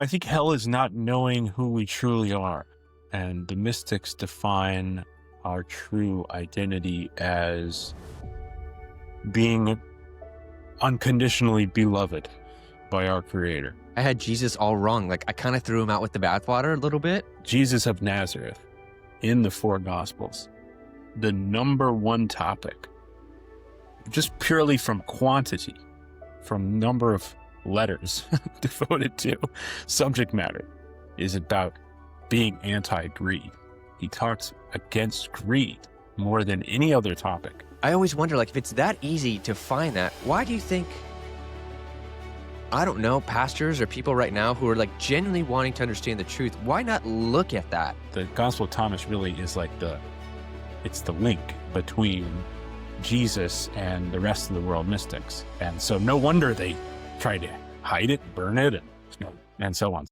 I think hell is not knowing who we truly are. And the mystics define our true identity as being unconditionally beloved by our Creator. I had Jesus all wrong. Like, I kind of threw him out with the bathwater a little bit. Jesus of Nazareth, in the four Gospels, the number one topic, just purely from quantity, from number of letters devoted to subject matter, is about being anti-greed. He talks against greed more than any other topic. I always wonder, like, if it's that easy to find that, why do you think, I don't know, pastors or people right now who are like genuinely wanting to understand the truth, why not look at that? The Gospel of Thomas really is like it's the link between Jesus and the rest of the world mystics. And so no wonder they try to hide it, burn it, and so on.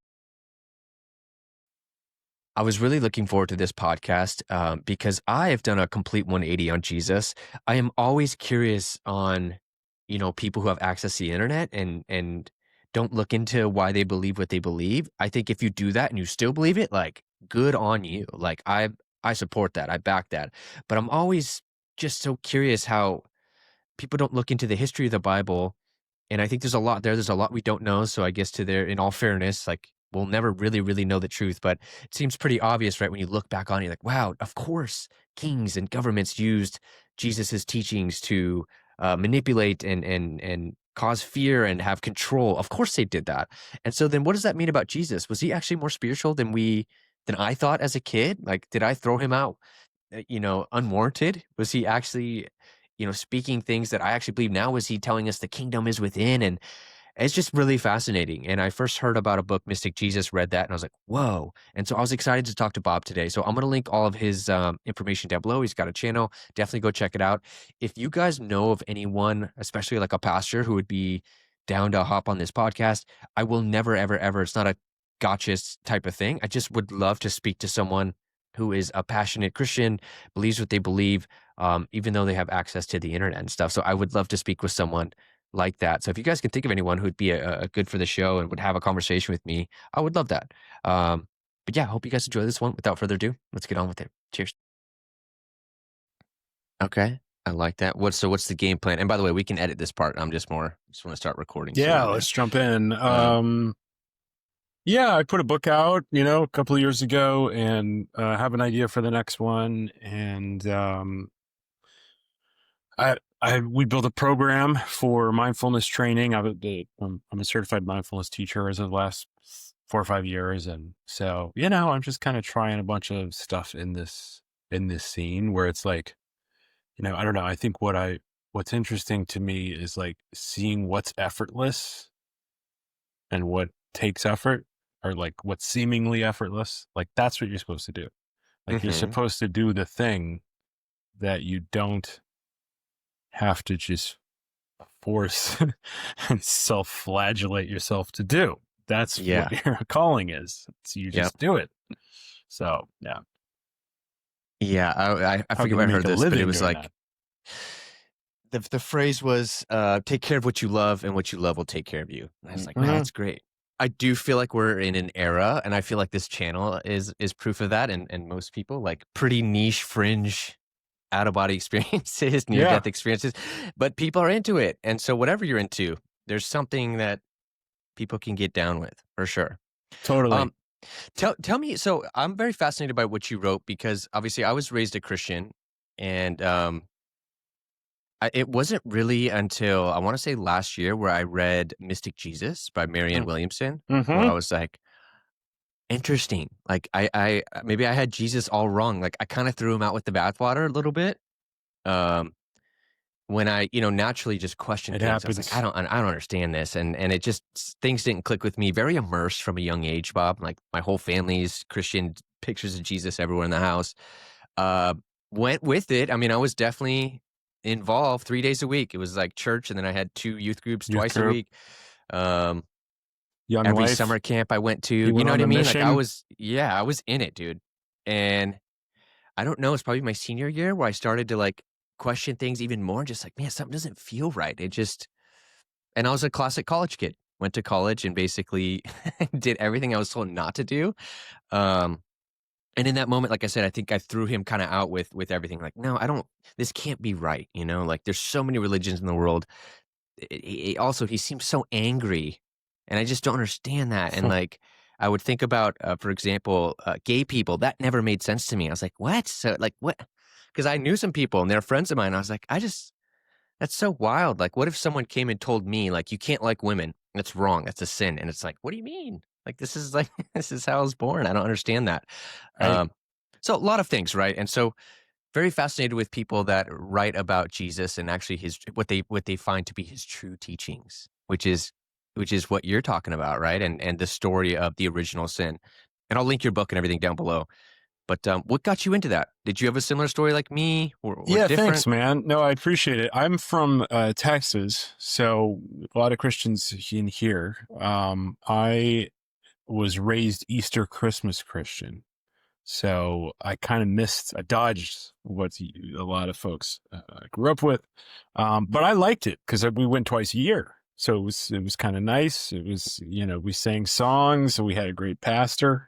I was really looking forward to this podcast because I have done a complete 180 on Jesus. I am always curious on, people who have access to the internet and don't look into why they believe what they believe. I think if you do that and you still believe it, like, good on you. Like, I support that. I back that. But I'm always just so curious how people don't look into the history of the Bible. And I think there's a lot there. There's a lot we don't know. So I guess in all fairness, like, we'll never really, really know the truth. But it seems pretty obvious, right? When you look back on it, you're like, wow, of course, kings and governments used Jesus's teachings to manipulate and cause fear and have control. Of course they did that. And so then what does that mean about Jesus? Was he actually more spiritual than I thought as a kid? Like, did I throw him out, unwarranted? Was he actually, speaking things that I actually believe now? Was he telling us the kingdom is within? And it's just really fascinating. And I first heard about a book, Mystic Jesus, read that, and I was like, whoa. And so I was excited to talk to Bob today. So I'm going to link all of his information down below. He's got a channel. Definitely go check it out. If you guys know of anyone, especially like a pastor, who would be down to hop on this podcast, I will never, ever, ever, it's not a gotcha type of thing. I just would love to speak to someone who is a passionate Christian, believes what they believe, even though they have access to the internet and stuff. So I would love to speak with someone like that. So if you guys can think of anyone who'd be a good for the show and would have a conversation with me, I would love that. But yeah, I hope you guys enjoy this one. Without further ado, let's get on with it. Cheers. Okay. I like that. What's the game plan? And by the way, we can edit this part. Just want to start recording. Yeah, let's jump in. Yeah, I put a book out, a couple of years ago, and have an idea for the next one. And we built a program for mindfulness training. I'm a certified mindfulness teacher as of the last 4 or 5 years. And so, I'm just kind of trying a bunch of stuff in this scene where it's like, I don't know. I think what's interesting to me is like seeing what's effortless and what takes effort, or like what's seemingly effortless. Like, that's what you're supposed to do. Like, you're supposed to do the thing that you don't have to just force and self-flagellate yourself to do. That's what your calling is. So you just do it. So, yeah. Yeah, I forget where I heard this, but it was like, the phrase was, take care of what you love, and what you love will take care of you. And I was like, man, that's great. I do feel like we're in an era, and I feel like this channel is proof of that, and most people, like, pretty niche, fringe, out-of-body experiences, near-death experiences, but people are into it. And so whatever you're into, there's something that people can get down with, for sure. Totally. Tell me, so I'm very fascinated by what you wrote, because obviously I was raised a Christian, and it wasn't really until, I want to say, last year, where I read Mystic Jesus by Marianne Williamson, where I was like, interesting. Like, I maybe I had Jesus all wrong. Like, I kind of threw him out with the bathwater a little bit. When I, naturally just questioned things. Happens. I was like, I don't understand this. And it just, things didn't click with me. Very immersed from a young age, Bob. Like, my whole family's Christian, pictures of Jesus everywhere in the house. Went with it. I mean, I was definitely involved 3 days a week. It was like church, and then I had 2 youth groups twice a week. Young every life. summer camp I went to, you know what I mean? Like, I was in it, dude. And I don't know, it's probably my senior year where I started to like question things even more, just like, man, something doesn't feel right. And I was a classic college kid. went to college and basically did everything I was told not to do. Um, and in that moment, like I said, I think I threw him kind of out with everything. Like, no, I don't. This can't be right. You know, like there's so many religions in the world. Also, he seems so angry, and I just don't understand that. And like, I would think about, for example, gay people. That never made sense to me. I was like, what? So like, what? Because I knew some people and they're friends of mine. I was like, that's so wild. Like, what if someone came and told me, like, you can't like women? That's wrong. That's a sin. And it's like, what do you mean? Like, this is like, this is how I was born. I don't understand that. Right. Um, so a lot of things, right? And so very fascinated with people that write about Jesus and actually his what they find to be his true teachings, which is what you're talking about, right? And the story of the original sin. And I'll link your book and everything down below. But what got you into that? Did you have a similar story like me, or Yeah, different? thanks, man. No, I appreciate it. I'm from Texas, so a lot of Christians in here. I was raised Easter Christmas Christian. So I kind of I dodged what a lot of folks grew up with. But I liked it because we went twice a year. So it was kind of nice. It was, we sang songs. So we had a great pastor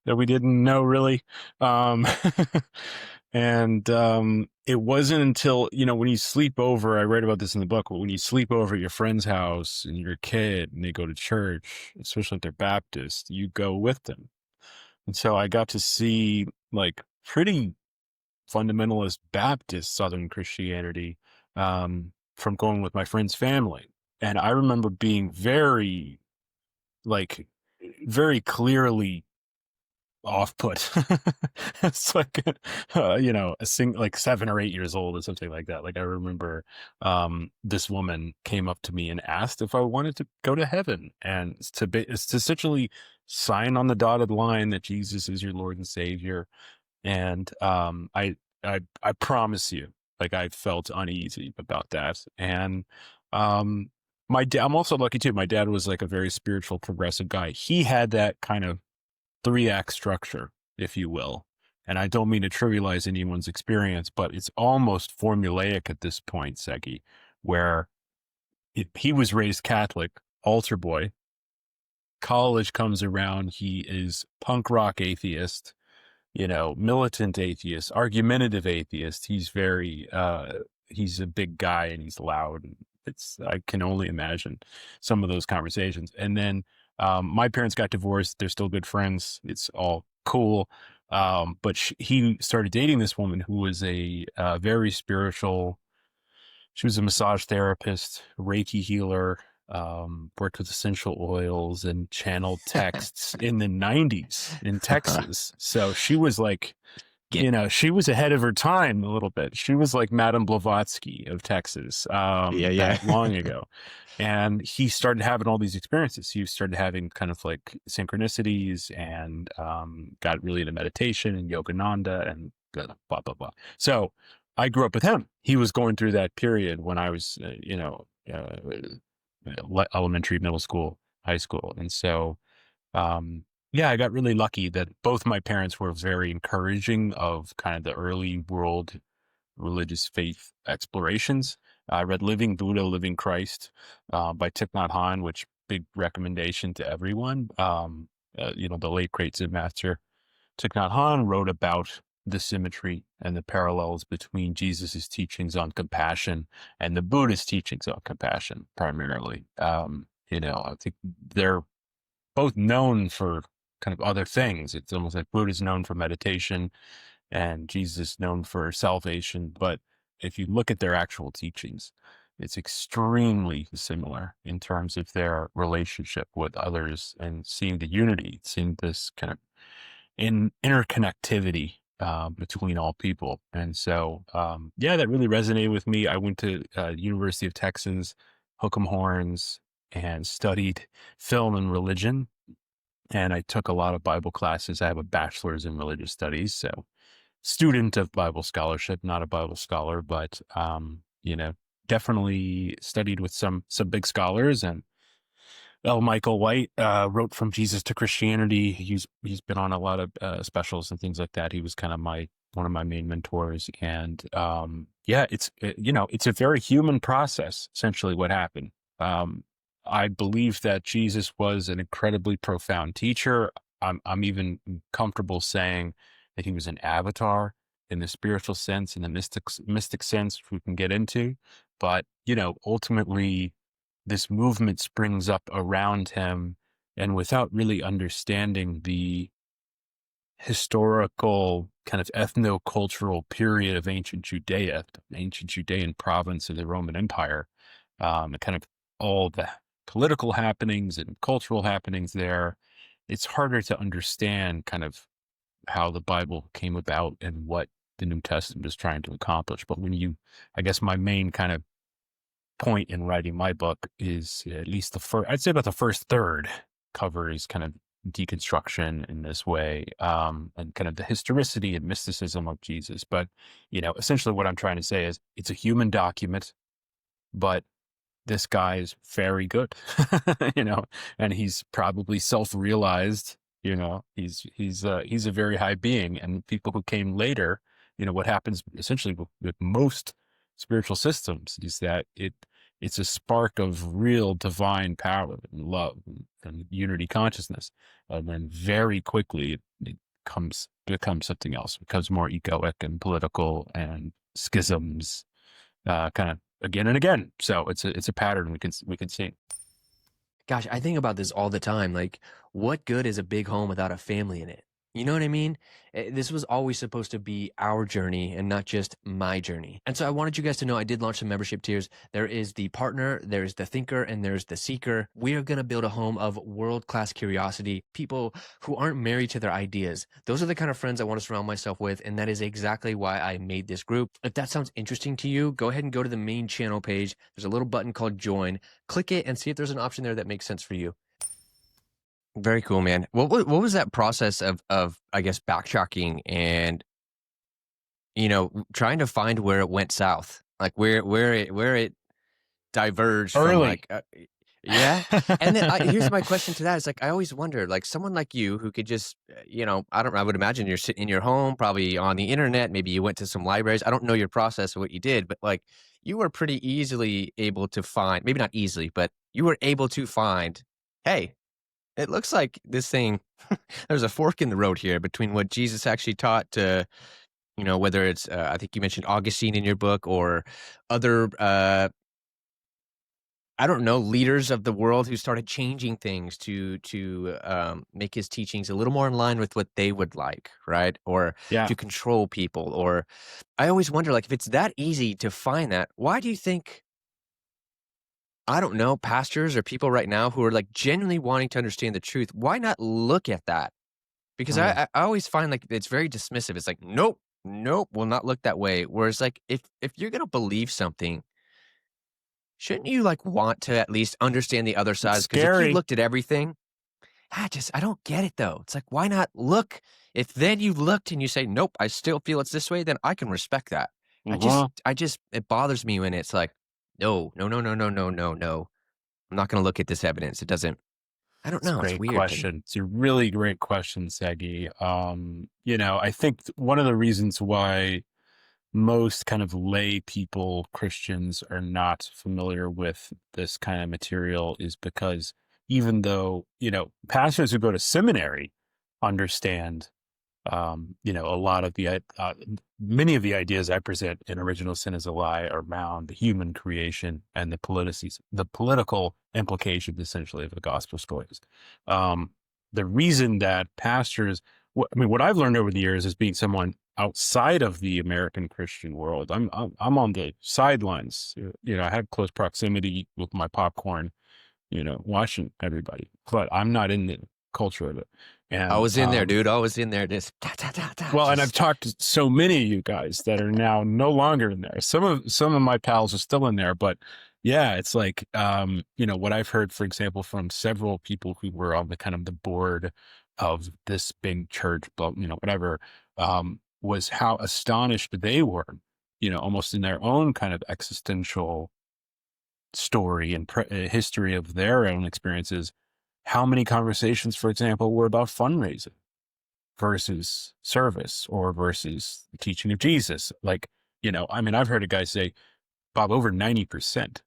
that we didn't know really. Um, and it wasn't until, when you sleep over, I write about this in the book, but when you sleep over at your friend's house and you're a kid and they go to church, especially if they're Baptist, you go with them. And so I got to see like pretty fundamentalist Baptist Southern Christianity from going with my friend's family. And I remember being like, very clearly off put. It's like, like 7 or 8 years old or something like that. Like I remember this woman came up to me and asked if I wanted to go to heaven, and it's to essentially sign on the dotted line that Jesus is your Lord and Savior. And I promise you, like I felt uneasy about that. And I'm also lucky too. My dad was like a very spiritual, progressive guy. He had that kind of three-act structure, if you will. And I don't mean to trivialize anyone's experience, but it's almost formulaic at this point, Segi, where he was raised Catholic, altar boy. College comes around, he is punk rock atheist, militant atheist, argumentative atheist. He's a big guy and he's loud. And I can only imagine some of those conversations. And then my parents got divorced. They're still good friends. It's all cool. But he started dating this woman who was a very spiritual. She was a massage therapist, Reiki healer, worked with essential oils and channeled texts in the 90s in Texas. So she was like, she was ahead of her time a little bit. She was like Madame Blavatsky of Texas Yeah. that long ago. And he started having all these experiences. He started having kind of like synchronicities and got really into meditation and Yogananda and blah, blah, blah. So I grew up with him. He was going through that period when I was, elementary, middle school, high school. And so, yeah, I got really lucky that both my parents were very encouraging of kind of the early world religious faith explorations. I read Living Buddha, Living Christ by Thich Nhat Hanh, which big recommendation to everyone. The late great Zen master Thich Nhat Hanh wrote about the symmetry and the parallels between Jesus's teachings on compassion and the Buddhist teachings on compassion, primarily. I think they're both known for kind of other things. It's almost like Buddha's known for meditation and Jesus known for salvation. But if you look at their actual teachings, it's extremely similar in terms of their relationship with others and seeing the unity, seeing this kind of interconnectivity between all people. And so, that really resonated with me. I went to University of Texas, Hook 'em Horns, and studied film and religion. And I took a lot of Bible classes. I have a bachelor's in religious studies, so student of Bible scholarship, not a Bible scholar, but definitely studied with some big scholars. And L. Michael White wrote From Jesus to Christianity. He's been on a lot of specials and things like that. He was kind of one of my main mentors. And it's a very human process. Essentially, what happened. I believe that Jesus was an incredibly profound teacher. I'm even comfortable saying that he was an avatar in the spiritual sense, in the mystic sense, which we can get into. But, ultimately, this movement springs up around him, and without really understanding the historical kind of ethno-cultural period of ancient Judea, ancient Judean province of the Roman Empire, and kind of all the political happenings and cultural happenings there, it's harder to understand kind of how the Bible came about and what the New Testament is trying to accomplish. But I guess my main kind of point in writing my book is at least I'd say about the first third covers kind of deconstruction in this way, and kind of the historicity and mysticism of Jesus. But, essentially what I'm trying to say is it's a human document, but this guy is very good, and he's probably self-realized, he's a very high being. And people who came later, what happens essentially with most spiritual systems is that it's a spark of real divine power and love and unity consciousness. And then very quickly it becomes something else. It becomes more egoic and political and schisms, kind of again and again. So it's a pattern we can see. Gosh, I think about this all the time. Like, what good is a big home without a family in it? You know what I mean? This was always supposed to be our journey and not just my journey. And so I wanted you guys to know I did launch some membership tiers. There is the partner, there's the thinker, and there's the seeker. We are going to build a home of world-class curiosity, people who aren't married to their ideas. Those are the kind of friends I want to surround myself with, and that is exactly why I made this group. If that sounds interesting to you, go ahead and go to the main channel page. There's a little button called join. Click it and see if there's an option there that makes sense for you. Very cool, man. What was that process of I guess backtracking and trying to find where it went south, like where it diverged from Early. like yeah. And then here's my question to that is like I always wonder like someone like you who could just I would imagine you're sitting in your home probably on the internet, maybe you went to some libraries. I don't know your process of what you did, but like you were pretty easily able to find, maybe not easily, but you were able to find, hey, it looks like this thing, there's a fork in the road here between what Jesus actually taught to, whether it's, I think you mentioned Augustine in your book or other, I don't know, leaders of the world who started changing things to make his teachings a little more in line with what they would like, right? Or Yeah. to control people. Or I always wonder, like, if it's that easy to find that, why do you think I don't know, pastors or people right now who are like genuinely wanting to understand the truth, why not look at that? Because Mm. I always find like it's very dismissive. It's like, nope, nope, will not look that way. Whereas like if you're gonna believe something, shouldn't you like want to at least understand the other It's side? Because if you scary. looked at everything, I don't get it though. It's like, why not look? If then you looked and you say, nope, I still feel it's this way, then I can respect that. Mhm. It bothers me when it's like, no, no, no, no, no, no, no, no. I'm not going to look at this evidence. It doesn't, I don't It's a know. It's great weird to me. question. It's a really great question, Segi. I think one of the reasons why most kind of lay people, Christians, are not familiar with this kind of material is because even though, pastors who go to seminary understand, a lot of many of the ideas I present in Original Sin is a Lie around the human creation and the political implications, essentially, of the gospel stories. The reason that pastors, what I've learned over the years as being someone outside of the American Christian world, I'm on the sidelines. I have close proximity with my popcorn, watching everybody, but I'm not in the culture of it. I And was in there, dude. I was in there. Just, ta, ta, ta, ta, well, and I've just talked to so many of you guys that are now no longer in there. Some of my pals are still in there, but yeah, it's like what I've heard, for example, from several people who were on the kind of the board of this big church, but whatever, was how astonished they were, almost in their own kind of existential story and history of their own experiences, how many conversations, for example, were about fundraising versus service or versus the teaching of Jesus. Like, I've heard a guy say, Bob, over 90%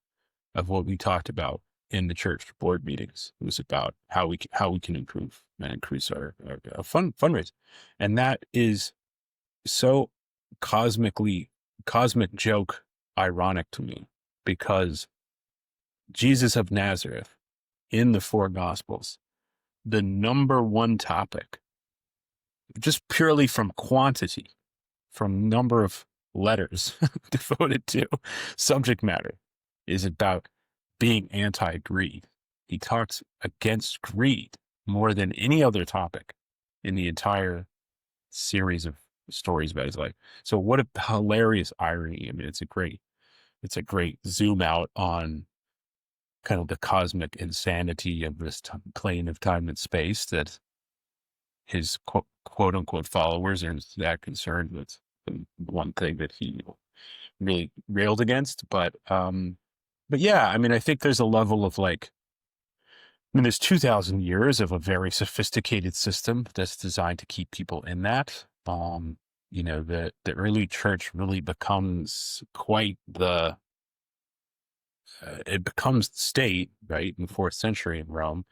of what we talked about in the church board meetings. It was about how we can improve and increase our fundraising, and that is so cosmic joke ironic to me, because Jesus of Nazareth in the four gospels, the number one topic, just purely from quantity, from number of letters devoted to subject matter, is about being anti-greed. He talks against greed more than any other topic in the entire series of stories about his life. So what a hilarious irony. I mean, it's a great zoom out on kind of the cosmic insanity of this plane of time and space, that his quote unquote followers are that concerned with the one thing that he really railed against. But yeah, I mean, I think there's a level of like, I mean, there's 2,000 years of a very sophisticated system that's designed to keep people in that. The early church really becomes quite it becomes the state, right, in the 4th century in Rome.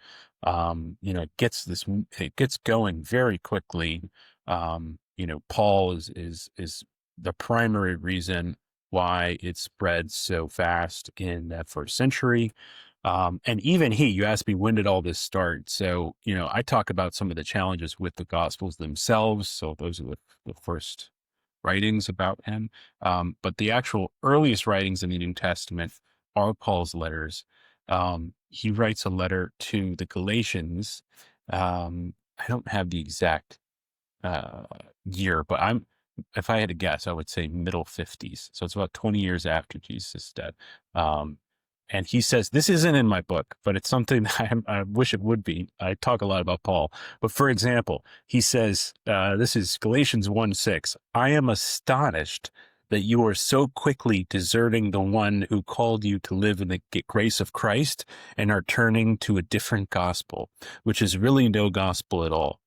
It gets going very quickly. Paul is the primary reason why it spread so fast in that 1st century. And even you asked me, when did all this start? So, I talk about some of the challenges with the Gospels themselves. So those are the first writings about him. But the actual earliest writings in the New Testament are Paul's letters. He writes a letter to the Galatians. I don't have the exact year, but if I had to guess, I would say middle 50s. So it's about 20 years after Jesus' death. And he says, this isn't in my book, but it's something that I wish it would be. I talk a lot about Paul. But for example, he says, this is Galatians 1:6, I am astonished that you are so quickly deserting the one who called you to live in the grace of Christ and are turning to a different gospel, which is really no gospel at all.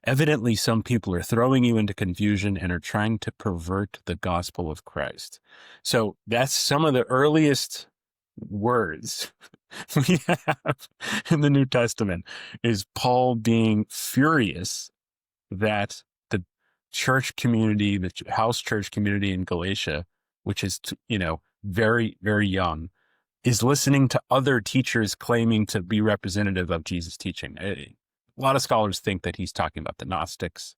Evidently, some people are throwing you into confusion and are trying to pervert the gospel of Christ. So that's some of the earliest words we have in the New Testament, is Paul being furious that the church community, the house church community in Galatia, which is, very, very young, is listening to other teachers claiming to be representative of Jesus' teaching. A lot of scholars think that he's talking about the Gnostics,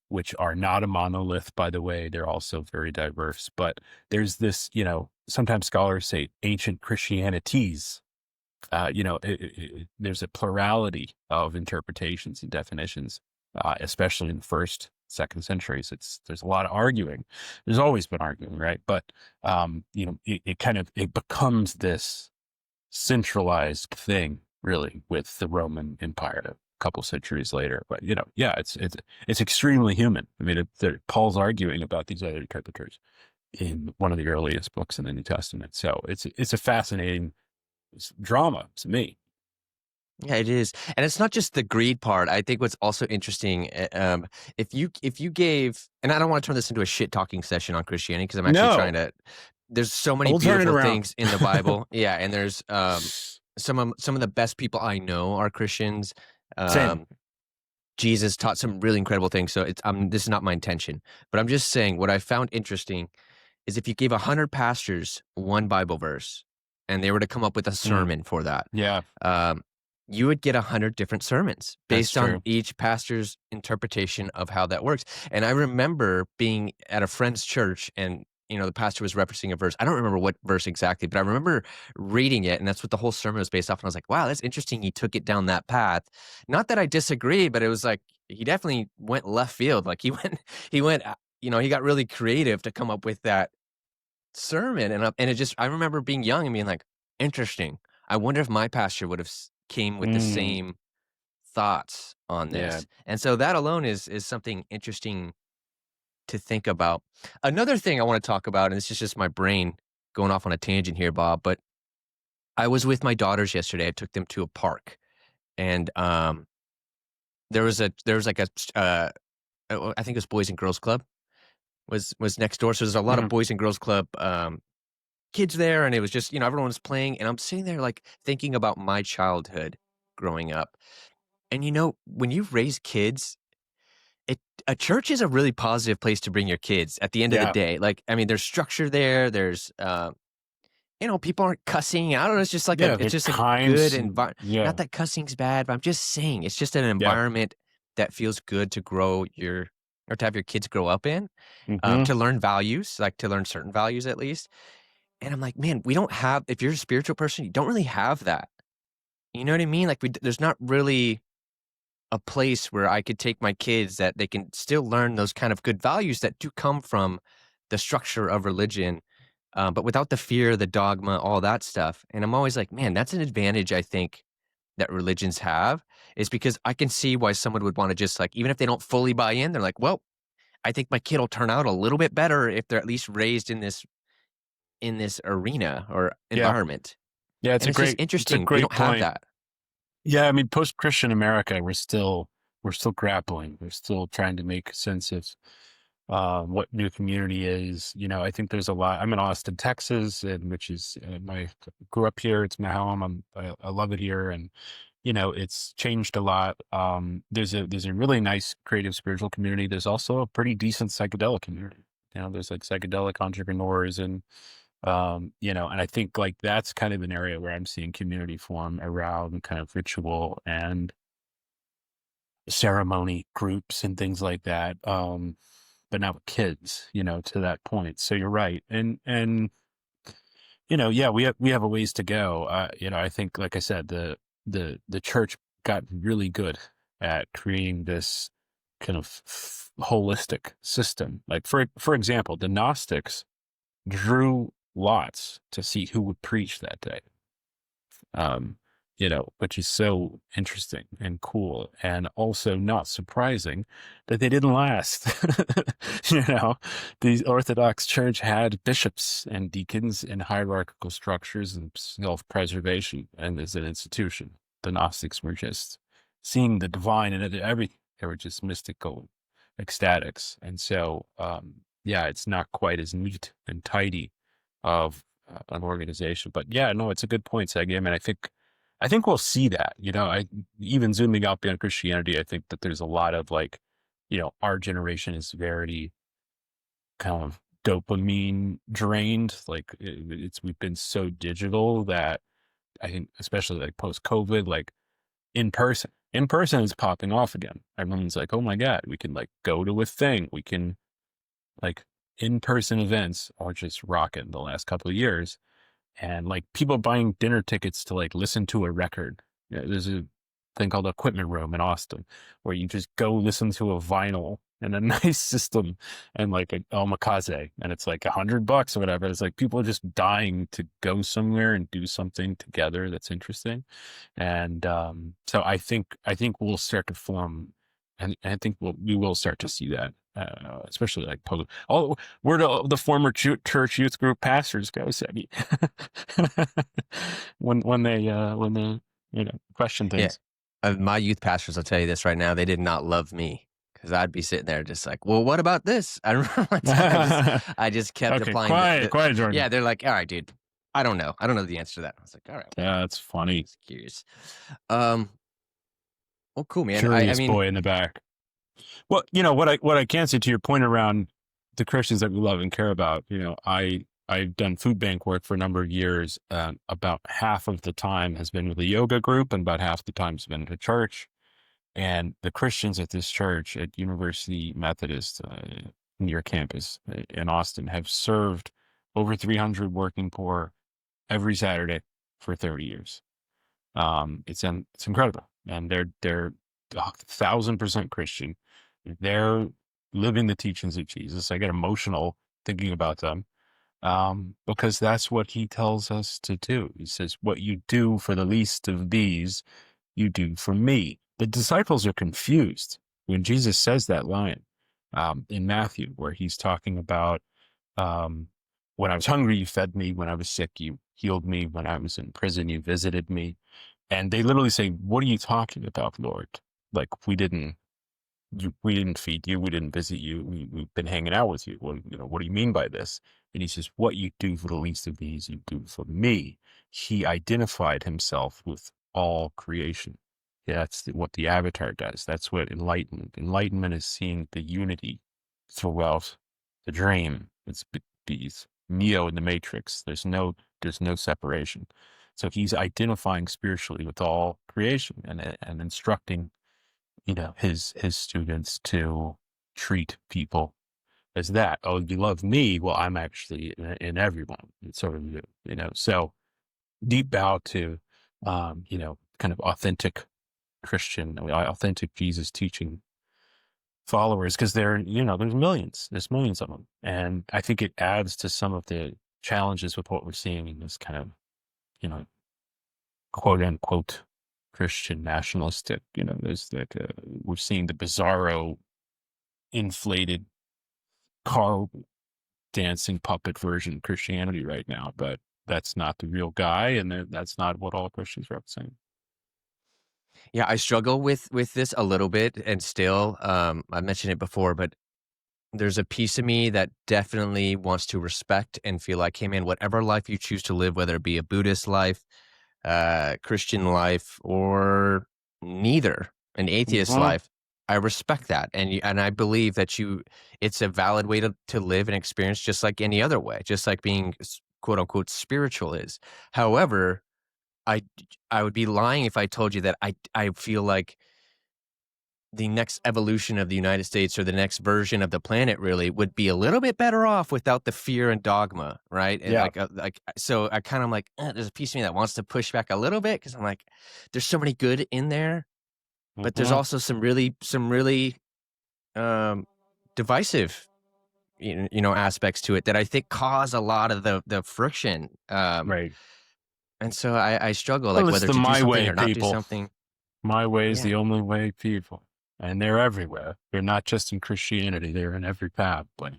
which are not a monolith, by the way. They're also very diverse. But there's this, sometimes scholars say ancient Christianities. There's a plurality of interpretations and definitions, especially in the 1st, 2nd centuries. There's a lot of arguing. There's always been arguing, right? But it becomes this centralized thing, really, with the Roman Empire a couple centuries later. But it's extremely human. I mean, Paul's arguing about these other interpreters in one of the earliest books in the New Testament. So it's a fascinating drama to me. Yeah, it is. And it's not just the greed part. I think what's also interesting, if you gave, and I don't want to turn this into a shit talking session on Christianity, because I'm actually trying to, there's so many beautiful things in the Bible. Yeah. And there's some of the best people I know are Christians. Same. Jesus taught some really incredible things. So this is not my intention, but I'm just saying what I found interesting is if you gave 100 pastors one Bible verse and they were to come up with a sermon for that. Yeah. You would get 100 different sermons based on each pastor's interpretation of how that works. And I remember being at a friend's church and, the pastor was referencing a verse. I don't remember what verse exactly, but I remember reading it, and that's what the whole sermon was based off. And I was like, wow, that's interesting. He took it down that path. Not that I disagree, but it was like, he definitely went left field. Like he went, he got really creative to come up with that sermon. And I remember being young and being like, interesting. I wonder if my pastor would have came with the same thoughts on this. Yeah. And so that alone is something interesting to think about. Another thing I want to talk about, and this is just my brain going off on a tangent here, Bob, but I was with my daughters yesterday. I took them to a park, and there was like a I think it was Boys and Girls Club was next door. So there's a lot of Boys and Girls Club kids there, and it was just, everyone was playing, and I'm sitting there like thinking about my childhood growing up. And when you raise kids, it a church is a really positive place to bring your kids at the end of the Yeah. day. Like, I mean, there's structure there. There's people aren't cussing. I don't know. It's just like Yeah. it's They're just a good kind. environment. Yeah. Not that cussing's bad, but I'm just saying it's just an Yeah. environment that feels good to grow or to have your kids grow up in, Hmm. to learn values, like to learn certain values at least. And I'm like, man, we don't have. If you're a spiritual person, you don't really have that. You know what I mean? Like, there's not really a place where I could take my kids that they can still learn those kind of good values that do come from the structure of religion, but without the fear, the dogma, all that stuff. And I'm always like, man, that's an advantage I think that religions have, is because I can see why someone would want to just like, even if they don't fully buy in, they're like, well, I think my kid will turn out a little bit better if they're at least raised in this arena or Yeah. environment. Yeah. And it's just It's a interesting. We great don't have point. that. Yeah. I mean, post-Christian America, we're still grappling. We're still trying to make sense of what new community is. I think there's a lot. I'm in Austin, Texas, and which is grew up here. It's my home. I love it here, and it's changed a lot. There's a really nice creative spiritual community. There's also a pretty decent psychedelic community. There's like psychedelic entrepreneurs and I think like that's kind of an area where I'm seeing community form around kind of ritual and ceremony groups and things like that. But now with kids, to that point. So you're right. And yeah, we have a ways to go. I think, like I said, the church got really good at creating this kind of holistic system. Like for example, the Gnostics drew lots to see who would preach that day. um, which is so interesting and cool, and also not surprising that they didn't last. you know, the Orthodox Church had bishops and deacons and hierarchical structures and self-preservation, and as an institution, the Gnostics were just seeing the divine in everything. They were just mystical ecstatics, and so yeah, it's not quite as neat and tidy of an organization. But yeah, no, it's a good point, Sagi. I mean, I think we'll see that. I even zooming out beyond Christianity, I think that there's a lot of like, our generation is very kind of dopamine drained. Like it's we've been so digital that I think, especially like post COVID, like in person is popping off again. Everyone's like, oh my God, we can like go to a thing. We can like in-person events are just rocking the last couple of years, and like people buying dinner tickets to like listen to a record. There's a thing called Equipment Room in Austin where you just go listen to a vinyl and a nice system and like a omakase, and it's like $100 or whatever. It's like people are just dying to go somewhere and do something together that's interesting. And so I think we'll start to form, and I think we will start to see that, especially like where do the former church youth group pastors go, Segi? when they question Yeah. things. My youth pastors will tell you this right now. They did not love me because I'd be sitting there just like, well, what about this? I remember one time I just kept Okay, applying quiet, yeah, Jordan. they're like, all right, dude, I don't know. I don't know the answer to that. I was like, all right, well, Yeah, that's funny. just curious. Um, well, cool, man. I Curious mean, boy in the back. Well, what I can say to your point around the Christians that we love and care about. I've done food bank work for a number of years. About half of the time has been with a yoga group, and about half the time has been at a church. And the Christians at this church at University Methodist near campus in Austin have served over 300 working poor every Saturday for 30 years. It's incredible, and they're 1,000% Christian. They're living the teachings of Jesus. I get emotional thinking about them, because that's what he tells us to do. He says, "What you do for the least of these, you do for me." The disciples are confused when Jesus says that line in Matthew, where he's talking about, um, "When I was hungry, you fed me. When I was sick, you healed me. When I was in prison, you visited me." And they literally say, "What are you talking about, Lord? Like we didn't feed you. We didn't visit you. We've been hanging out with you. What do you mean by this?" And he says, what you do for the least of these, you do for me. He identified himself with all creation. Yeah, that's what the avatar does. That's what enlightenment is, seeing the unity throughout the dream. It's these Neo in the Matrix. There's no separation. So he's identifying spiritually with all creation, and instructing, his students to treat people as that. Oh, you love me. Well, I'm actually in everyone. It's sort of you. So deep bow to, kind of authentic Christian, authentic Jesus teaching followers, because there's millions of them. And I think it adds to some of the challenges with what we're seeing in this kind of, you know, quote unquote Christian nationalistic, there's that, we're seeing the bizarro inflated car dancing puppet version of Christianity right now, but that's not the real guy, and that's not what all Christians represent. Yeah, I struggle with this a little bit, and still, I mentioned it before, but there's a piece of me that definitely wants to respect and feel like, hey man, whatever life you choose to live, whether it be a Buddhist life, Christian life, or neither, an atheist Mhm. life, I respect that, and I believe that it's a valid way to live and experience, just like any other way, just like being quote unquote spiritual is. However, I I would be lying if I told you that I feel like the next evolution of the United States, or the next version of the planet, really would be a little bit better off without the fear and dogma, right? And Yeah. so I kind of like, there's a piece of me that wants to push back a little bit, because I'm like, there's so many good in there, but there's Mhm. also some really um, divisive, aspects to it that I think cause a lot of the friction. Right. And so I struggle, Well, like, it's whether the to do my something way, or not do people. something. My way is Yeah. the only way, people. And they're everywhere. They're not just in Christianity, they're in every path. But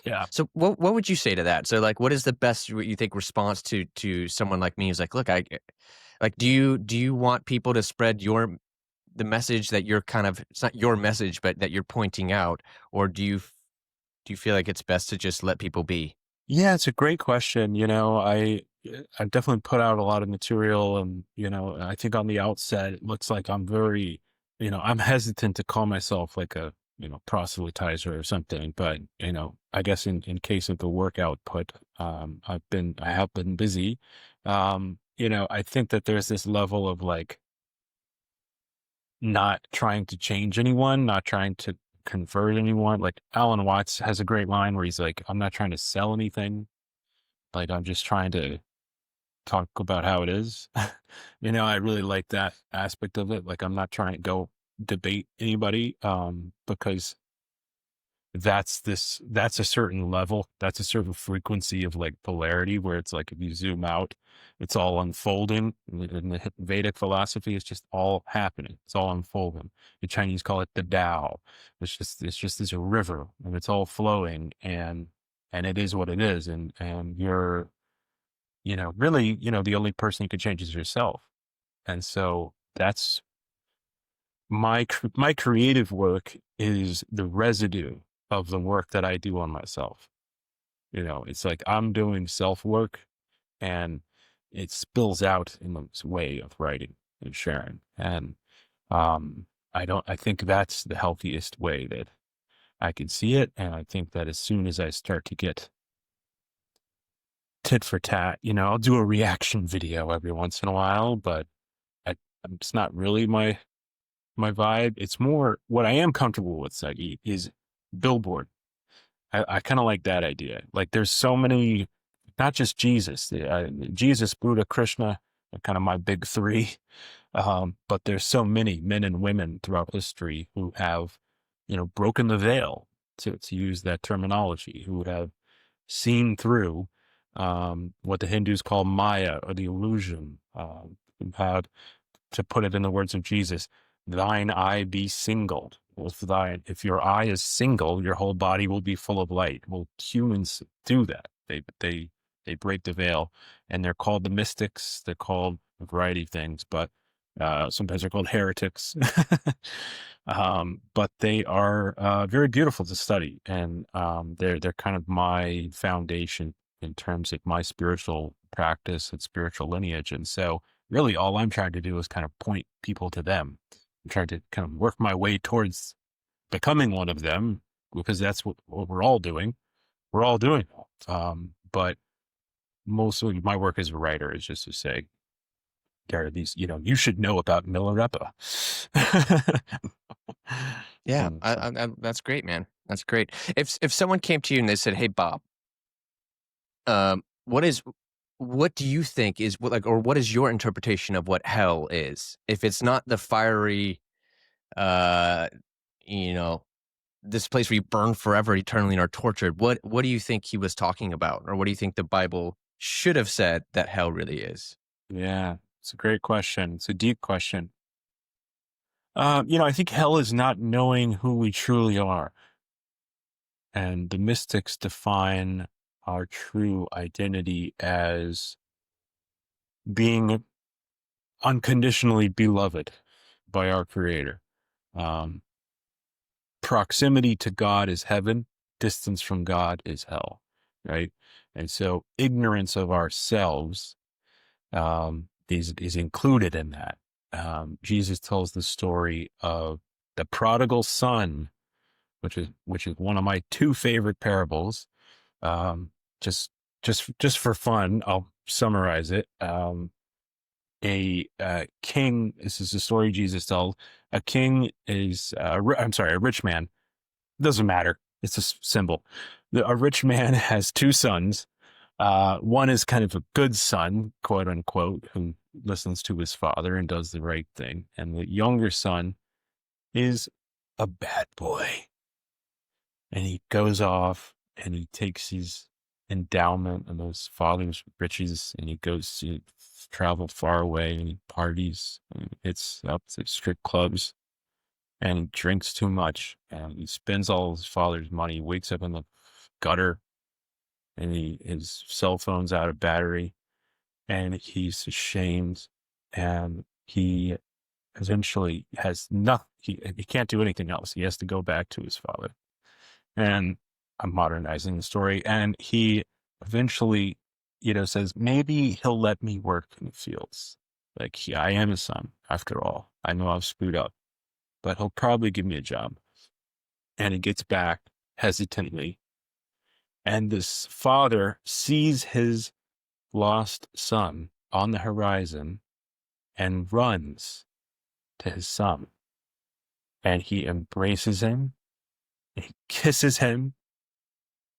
yeah. So what would you say to that? So, like, what is the best, what you think, response to someone like me who's like, look, like, do you want people to spread the message that you're kind of, it's not your message, but that you're pointing out, or do you feel like it's best to just let people be? Yeah, it's a great question. I've definitely put out a lot of material, and I think on the outset it looks like I'm very, I'm hesitant to call myself like a, proselytizer or something, but I guess in case of the work output, I have been busy. I think that there's this level of like not trying to change anyone, not trying to convert anyone. Like Alan Watts has a great line where he's like, I'm not trying to sell anything. Like, I'm just trying to talk about how it is. I really like that aspect of it. Like, I'm not trying to go debate anybody, because that's a certain level, that's a certain frequency of like polarity, where it's like if you zoom out, it's all unfolding. In the Vedic philosophy, it's just all happening, it's all unfolding. The Chinese call it the Tao. It's just this river, and it's all flowing, and it is what it is, and you're, really, the only person you can change is yourself. And so that's my creative work is the residue of the work that I do on myself. It's like I'm doing self work, and it spills out in this way of writing and sharing. And I think that's the healthiest way that I can see it. And I think that as soon as I start to get tit for tat, I'll do a reaction video every once in a while, but I, it's not really my vibe. It's more what I am comfortable with, Sagi, is billboard. I kind of like that idea. Like there's so many, not just Jesus, Jesus, Buddha, Krishna, are kind of my big three. But there's so many men and women throughout history who have, broken the veil, to use that terminology, who have seen through, what the Hindus call Maya, or the illusion, who have, to put it in the words of Jesus, thine eye be singled. If your eye is single, your whole body will be full of light. Well, humans do that. They break the veil, and they're called the mystics. They're called a variety of things, but Sometimes they're called heretics. But they are very beautiful to study, and they're kind of my foundation in terms of my spiritual practice and spiritual lineage. And so, really, all I'm trying to do is kind of point people to them. I'm trying to kind of work my way towards becoming one of them, because that's what we're all doing. We're all doing that. But mostly my work as a writer is just to say, there are these, you should know about Milarepa. Yeah, And so, that's great, man. That's great. If someone came to you and they said, "Hey, Bob, um, what do you think is or what is your interpretation of what hell is? If it's not the fiery, uh, you know, this place where you burn forever, eternally, and are tortured, what do you think he was talking about, or what do you think the Bible should have said that hell really is?" yeah, it's a great question. It's a deep question. I think hell is not knowing who we truly are. And the mystics define our true identity as being unconditionally beloved by our Creator. Um, Proximity to God is heaven, distance from God is hell, right? And so ignorance of ourselves is included in that. Jesus tells the story of the prodigal son, which is one of my two favorite parables. Um, just just for fun, I'll summarize it. A king. This is the story Jesus tells. A king is, a rich man. Doesn't matter. It's a symbol. A rich man has two sons. One is kind of a good son, quote unquote, who listens to his father and does the right thing. And the younger son is a bad boy. And he goes off and he takes his endowment and his father's riches, and he goes to travel far away, and he parties and hits up to strip clubs, and he drinks too much, and he spends all his father's money. He wakes up in the gutter, and his cell phone's out of battery, and he's ashamed, and he eventually has nothing. He can't do anything else. He has to go back to his father. And I'm modernizing the story. And he eventually, says, maybe he'll let me work in the fields. Like, I am his son, after all. I know I've screwed up, but he'll probably give me a job. And he gets back hesitantly. And this father sees his lost son on the horizon and runs to his son. And he embraces him, and he kisses him,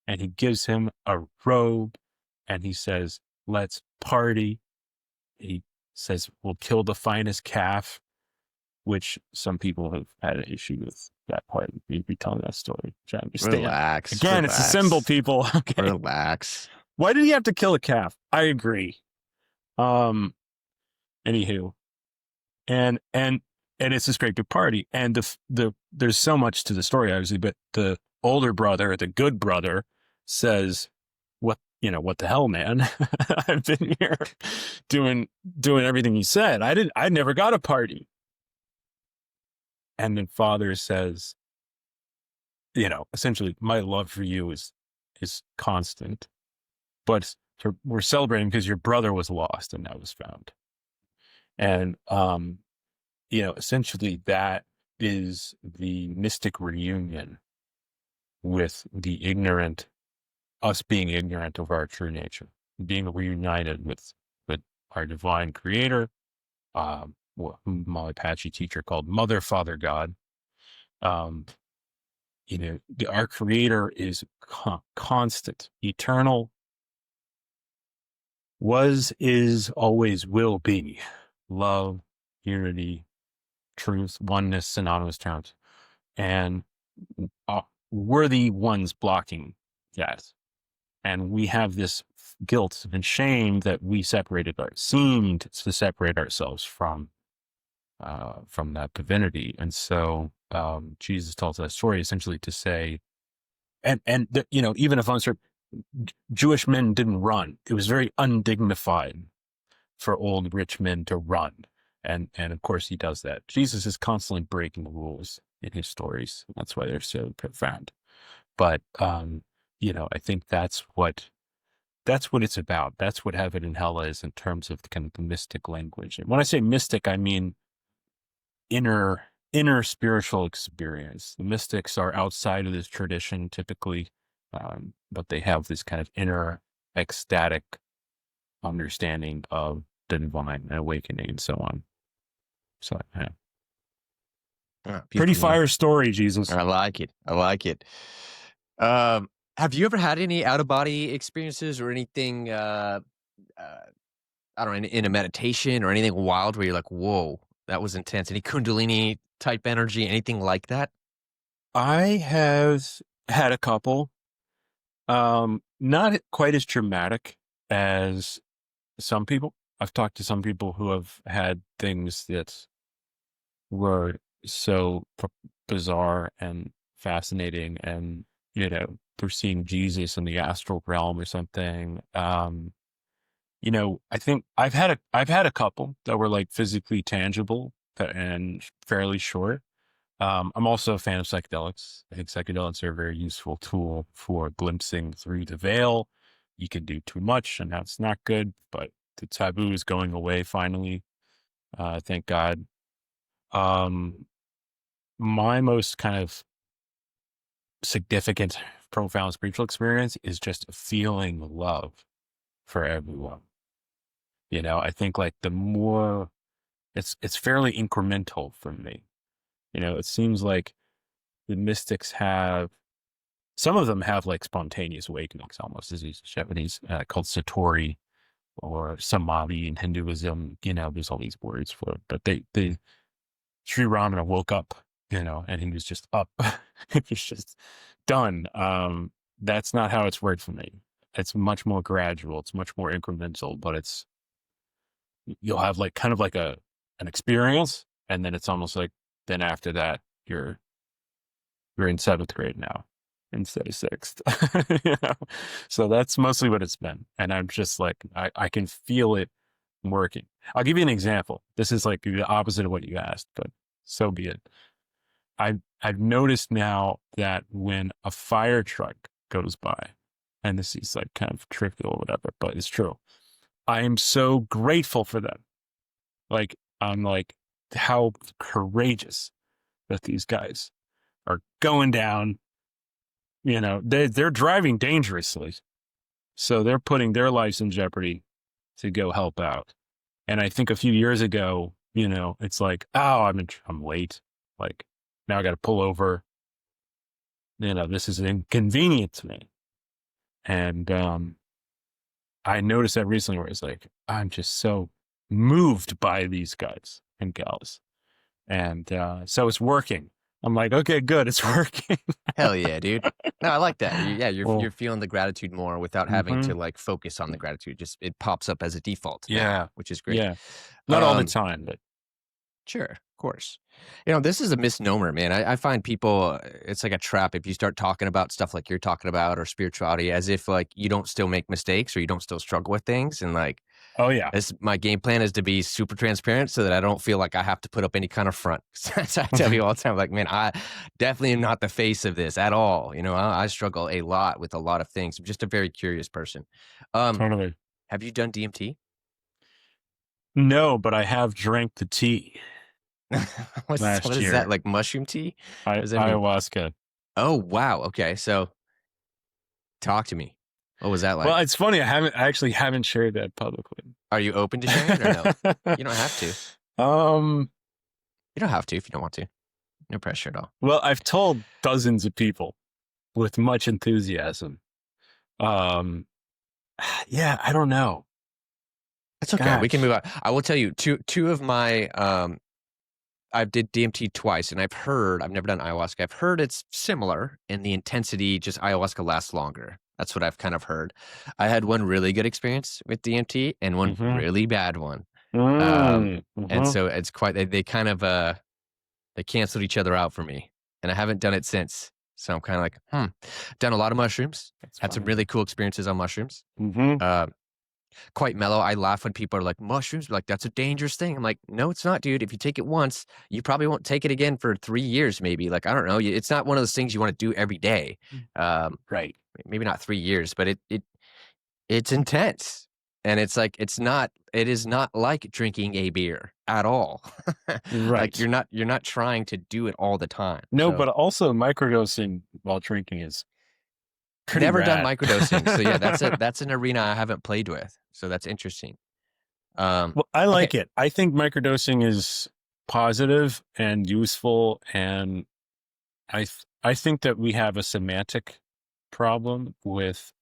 and he gives him a robe, and he says, let's party. He says, we'll kill the finest calf, which some people have had an issue with that part. You'd be telling that story, which I understand. Again, it's a symbol, people. Okay. Relax. Why did he have to kill a calf? I agree. Anywho, and it's this great big party, and there's so much to the story, obviously, but the older brother, the good brother, says, what the hell, man? I've been here doing everything you said. I never got a party. And then father says, essentially, my love for you is constant, but we're celebrating because your brother was lost and now was found. And essentially that is the mystic reunion with the ignorant, us being ignorant of our true nature, being reunited with our divine creator, what my Apache teacher called Mother, Father, God. Our creator is constant, eternal, was, is, always will be. Love, unity, truth, oneness, synonymous terms. And we're the ones blocking that. And we have this guilt and shame that we seemed to separate ourselves from that divinity. And so Jesus tells that story essentially to say, even if Jewish men didn't run, it was very undignified for old rich men to run. And of course he does that. Jesus is constantly breaking the rules in his stories. That's why they're so profound. But I think that's what it's about. That's what heaven and hell is in terms of kind of the mystic language. And when I say mystic, I mean inner spiritual experience. The mystics are outside of this tradition typically, but they have this kind of inner ecstatic understanding of the divine and awakening and so on. So yeah. Pretty Beautiful, man. fire story, Jesus. I like it. I like it. Have you ever had any out of body experiences or anything? I don't know, in a meditation or anything wild where you're like, "Whoa, that was intense." Any Kundalini type energy, anything like that? I have had a couple, not quite as dramatic as some people. I've talked to some people who have had things that were so bizarre and fascinating, and they're seeing Jesus in the astral realm or something. I think I've had a couple that were like physically tangible and fairly short. I'm also a fan of psychedelics. I think psychedelics are a very useful tool for glimpsing through the veil. You can do too much, and that's not good, but the taboo is going away finally. Thank God. Um, my most kind of significant, profound spiritual experience is just feeling love for everyone. I think like the more it's fairly incremental for me. It seems like the mystics some of them have like spontaneous awakenings almost, as these Japanese called satori or samadhi in Hinduism. There's all these words for it, but they Sri Ramana woke up, and he was just up. It was just done. That's not how it's worked for me. It's much more gradual. It's much more incremental, but you'll have like kind of like an experience, and then it's almost like then after that you're in seventh grade now instead of sixth. you know? So that's mostly what it's been. And I'm just like, I can feel it working. I'll give you an example. This is like the opposite of what you asked, but so be it. I've noticed now that when a fire truck goes by, and this is like kind of trivial or whatever, but it's true. I am so grateful for them. Like, I'm like, how courageous that these guys are going down. They're driving dangerously. So they're putting their lives in jeopardy to go help out. And I think a few years ago, it's like, oh, I'm late. Like, now I got to pull over. This is inconvenient to me. And I noticed that recently where it's like, I'm just so moved by these guys and gals. And so it's working. I'm like, okay, good. It's working. Hell yeah, dude. No, I like that. You're Well, you're feeling the gratitude more without having to like focus on the gratitude. Just it pops up as a default now, yeah. which is great. Yeah. Not all the time, but Sure, of course. This is a misnomer, man. I find people, it's like a trap if you start talking about stuff like you're talking about or spirituality as if like you don't still make mistakes or you don't still struggle with things. And like, oh yeah. my game plan is to be super transparent so that I don't feel like I have to put up any kind of front. That's I tell you all the time, like, man, I definitely am not the face of this at all. I struggle a lot with a lot of things. I'm just a very curious person. Totally. Have you done DMT? No, but I have drank the tea What last is that, year. like mushroom tea? What does that mean? Ayahuasca. Oh, wow. Okay. So talk to me. What was that like? Well, it's funny. I actually haven't shared that publicly. Are you open to sharing it or no? You don't have to. You don't have to if you don't want to. No pressure at all. Well, I've told dozens of people with much enthusiasm. Yeah, I don't know. That's okay. We can move on. I will tell you, two of my I did DMT twice, and I've never done ayahuasca. I've heard it's similar in the intensity, just ayahuasca lasts longer. That's what I've kind of heard. I had one really good experience with DMT and one really bad one. And so it's quite, they kind of, they canceled each other out for me, and I haven't done it since. So I'm kind of like, done a lot of mushrooms, had some really cool experiences on mushrooms. quite mellow. I laugh when people are like, mushrooms, like, that's a dangerous thing. I'm like, no, it's not, dude. If you take it once, you probably won't take it again for 3 years, maybe. Like, I don't know. It's not one of those things you want to do every day. Right. Maybe not 3 years, but it's intense. And it's like, it is not like drinking a beer at all. Like, Right. you're not trying to do it all the time. No, So but also microdosing while drinking is pretty never done rad. microdosing. So yeah, that's an arena I haven't played with. So that's interesting. Well, I Okay. like it. I think microdosing is positive and useful, and I think that we have a semantic problem with,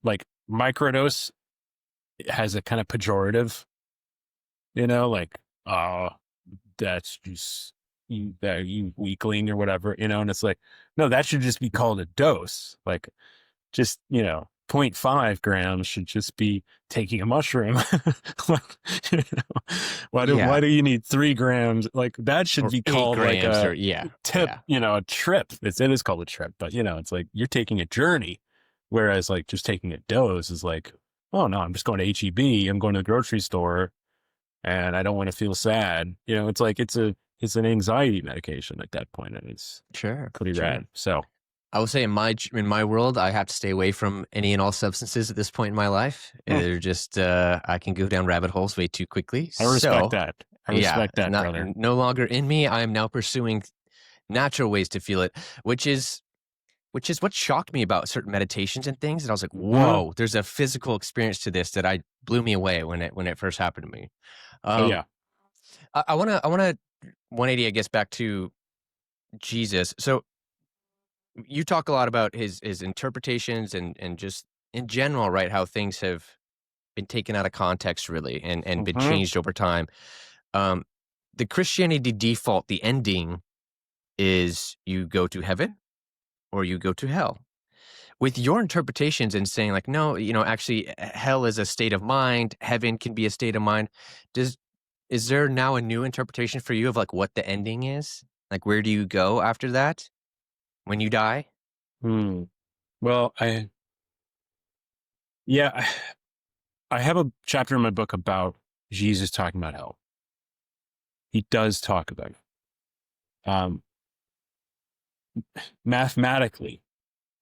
like, microdose has a kind of pejorative, like, oh, that's just you weakling or whatever, and it's like, no, that should just be called a dose. Like, just, 0.5 grams should just be taking a mushroom. Like, Yeah. why do you need 3 grams? Like, that should Or be 8 called like grams a or yeah. tip, Yeah. a trip. It is called a trip, but it's like you're taking a journey. Whereas, like, just taking a dose is like, oh no, I'm just going to HEB. I'm going to the grocery store and I don't want to feel sad. It's like, it's an anxiety medication at that point. And it's Sure. pretty Sure. rad. So, I would say in my world, I have to stay away from any and all substances at this point in my life. They're just I can go down rabbit holes way too quickly. I respect So that. I yeah, respect that, brother. no longer in me. I am now pursuing natural ways to feel it, which is what shocked me about certain meditations and things. And I was like, Uh-huh. whoa, there's a physical experience to this that I blew me away when it first happened to me. Oh yeah. I wanna 180, I guess, back to Jesus. So you talk a lot about his interpretations and just in general, right? How things have been taken out of context, really, and been Mm-hmm. changed over time. Um, the Christianity default, the ending is you go to heaven or you go to hell. With your interpretations and saying like, no, actually, hell is a state of mind. Heaven can be a state of mind. Is there now a new interpretation for you of like what the ending is? Like, where do you go after that when you die? Hmm. Well, yeah, I have a chapter in my book about Jesus talking about hell. He does talk about it. Mathematically,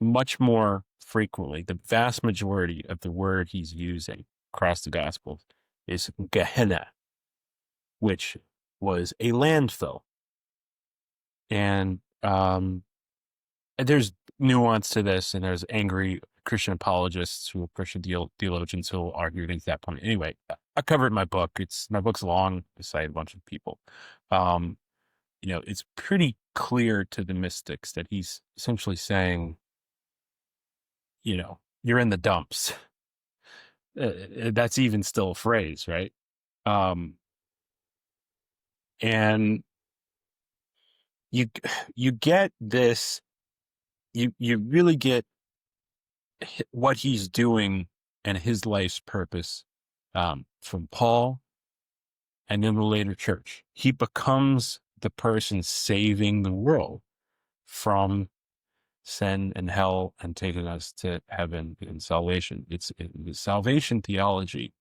much more frequently, the vast majority of the word he's using across the Gospels is Gehenna, which was a landfill. And there's nuance to this, and there's angry Christian apologists who are Christian theologians who will argue against that point. Anyway, I cover it in my book. My book's long, beside a bunch of people. It's pretty clear to the mystics that he's essentially saying, you're in the dumps. That's even still a phrase, right? And you get this, you really get what he's doing and his life's purpose, from Paul and in the later church. He becomes the person saving the world from sin and hell and taking us to heaven and salvation. The salvation theology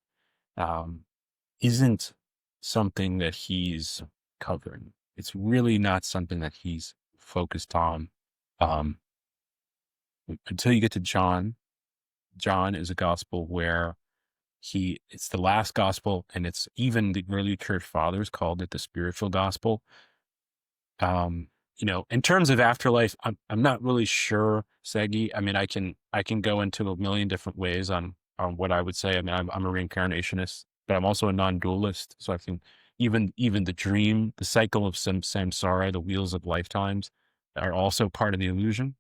isn't something that he's covering. It's really not something that he's focused on, um, until you get to John. John is a gospel where it's the last gospel, and it's even the early church fathers called it the spiritual gospel. In terms of afterlife, I'm not really sure, Segi. I mean, I can go into a million different ways on what I would say. I mean, I'm a reincarnationist, but I'm also a non-dualist. So I think even the dream, the cycle of samsara, the wheels of lifetimes, are also part of the illusion.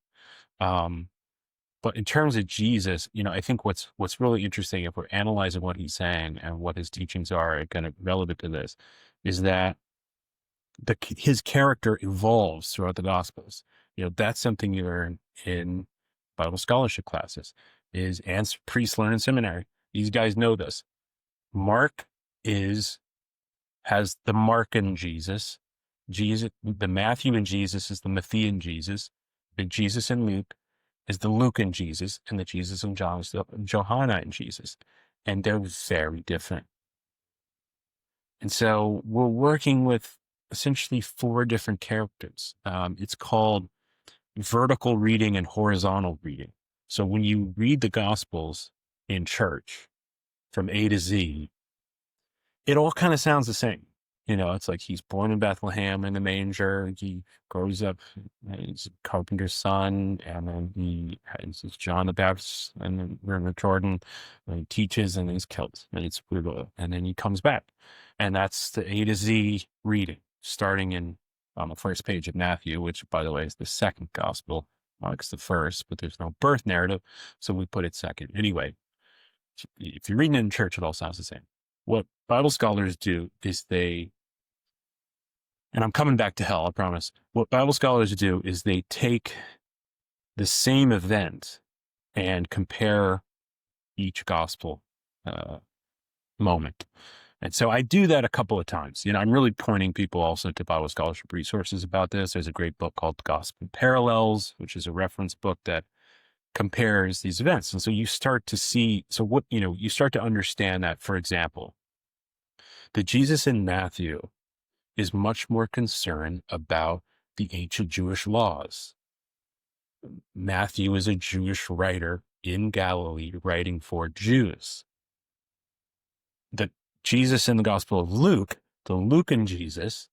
But in terms of Jesus, I think what's really interesting, if we're analyzing what he's saying and what his teachings are kind of relevant to this, is that his character evolves throughout the Gospels. That's something you learn in Bible scholarship classes, and priests learn in seminary. These guys know this. Mark has the Markan Jesus. The Matthew in Jesus is the Matthean Jesus. The Jesus in Luke is the Lucan Jesus, and the Jesus in John is the Johanna in Jesus. and they're very different. And so we're working with essentially four different characters. It's called vertical reading and horizontal reading. So when you read the Gospels in church from A to Z, it all kind of sounds the same. It's like he's born in Bethlehem in the manger. He grows up, he's a carpenter's son, and then he's John the Baptist, and then we're in the Jordan, and he teaches, and he's killed, and it's brutal, and then he comes back, and that's the A to Z reading, starting on the first page of Matthew, which, by the way, is the second gospel. It's the first, but there's no birth narrative, so we put it second. Anyway, if you're reading it in church, it all sounds the same. What Bible scholars do is and I'm coming back to hell, I promise. What Bible scholars do is they take the same event and compare each gospel moment. And so I do that a couple of times. I'm really pointing people also to Bible scholarship resources about this. There's a great book called Gospel Parallels, which is a reference book that compares these events. And so you start to see, you start to understand that, for example, that Jesus in Matthew is much more concerned about the ancient Jewish laws. Matthew is a Jewish writer in Galilee writing for Jews. The Jesus in the Gospel of Luke, the Lucan Jesus,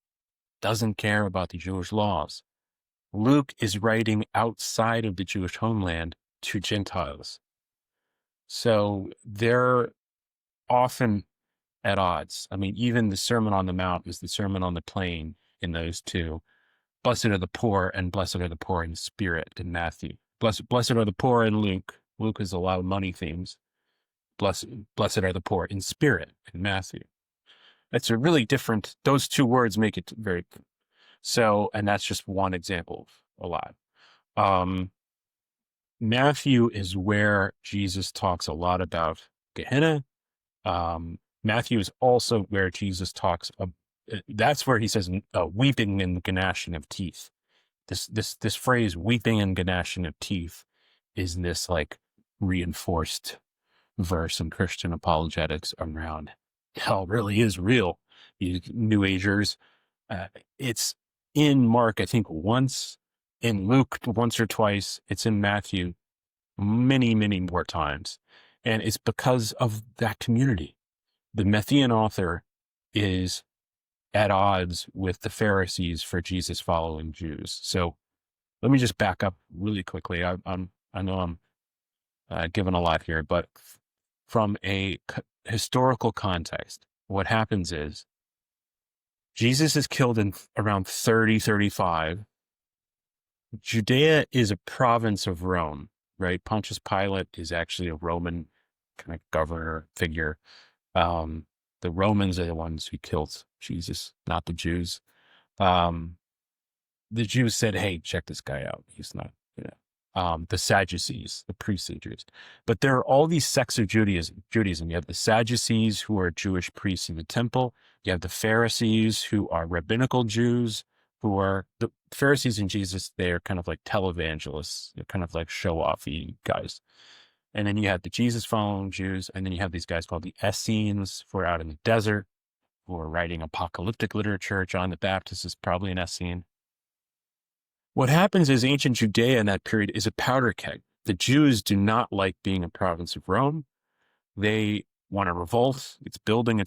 doesn't care about the Jewish laws. Luke is writing outside of the Jewish homeland to Gentiles. So they're often at odds. I mean, even the Sermon on the Mount is the Sermon on the Plain in those two. Blessed are the poor, and blessed are the poor in spirit in Matthew. Blessed are the poor in Luke. Luke is a lot of money themes. Blessed are the poor in spirit in Matthew. It's a really different, those two words make it very, so, and that's just one example of a lot. Matthew is where Jesus talks a lot about Gehenna. Matthew is also where Jesus talks, that's where he says, weeping and gnashing of teeth. This phrase, weeping and gnashing of teeth, is this like reinforced verse in Christian apologetics around hell really is real. You New Agers, it's in Mark, I think once, in Luke once or twice, it's in Matthew many, many more times. And it's because of that community. The Matthean author is at odds with the Pharisees for Jesus following Jews. So let me just back up really quickly. I know I'm giving a lot here, but from a historical context, what happens is Jesus is killed in around 35. Judea is a province of Rome, right? Pontius Pilate is actually a Roman kind of governor figure. The Romans are the ones who killed Jesus, not the Jews. The Jews said, hey, check this guy out. He's not, the Sadducees, the procedures. But there are all these sects of Judaism. You have the Sadducees, who are Jewish priests in the temple. You have the Pharisees, who are rabbinical Jews, who are the Pharisees and Jesus. They are kind of like televangelists. They're kind of like show-offy guys. And then you have the Jesus following Jews. And then you have these guys called the Essenes, who are out in the desert, who are writing apocalyptic literature. John the Baptist is probably an Essene. What happens is ancient Judea in that period is a powder keg. The Jews do not like being a province of Rome. They want to revolt. It's building.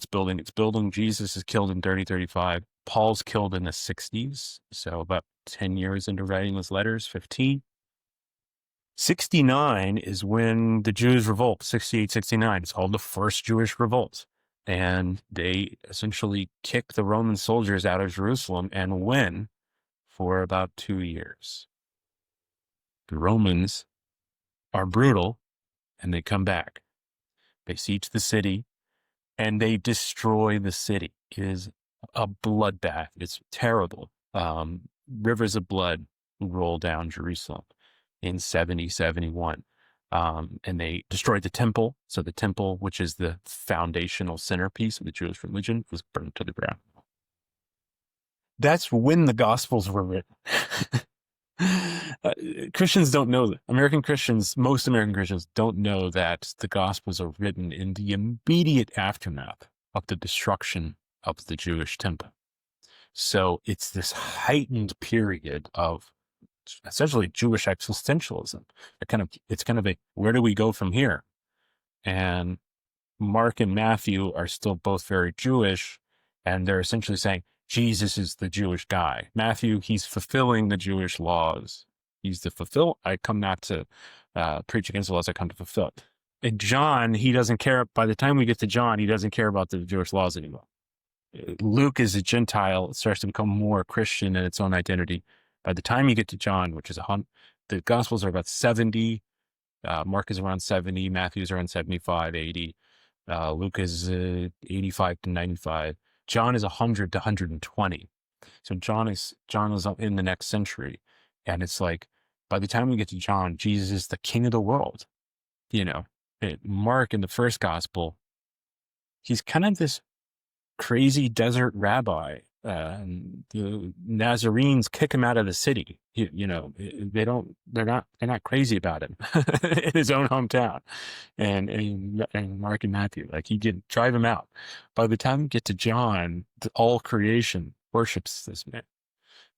Jesus is killed in 35. Paul's killed in the 60s. So about 10 years into writing his letters, 15. 69 is when the Jews revolt, 68, 69. It's called the First Jewish Revolt. And they essentially kick the Roman soldiers out of Jerusalem and win for about 2 years. The Romans are brutal, and they come back. They siege the city, and they destroy the city. It is a bloodbath. It's terrible. Rivers of blood roll down Jerusalem in 70, 71. And they destroyed the temple. So the temple, which is the foundational centerpiece of the Jewish religion, was burned to the ground. That's when the Gospels were written. Christians don't know that. Most American Christians don't know that the Gospels are written in the immediate aftermath of the destruction of the Jewish temple. So it's this heightened period of essentially Jewish existentialism. It's kind of a, where do we go from here? And Mark and Matthew are still both very Jewish, and they're essentially saying Jesus is the Jewish guy. Matthew, he's fulfilling the Jewish laws. He's the fulfill. I come not to preach against the laws, I come to fulfill. And John, he doesn't care. By the time we get to John, he doesn't care about the Jewish laws anymore. Luke is a Gentile. It starts to become more Christian in its own identity. By the time you get to John, which is the Gospels are about 70. Mark is around 70. Matthew's around 75, 80. Luke is 85 to 95. John is 100 to 120. So John is in the next century. And it's like, by the time we get to John, Jesus is the king of the world. Mark in the first gospel, he's kind of this crazy desert rabbi. The Nazarenes kick him out of the city. They're not crazy about him in his own hometown. And Mark and Matthew, like, he can drive him out. By the time we get to John, all creation worships this man.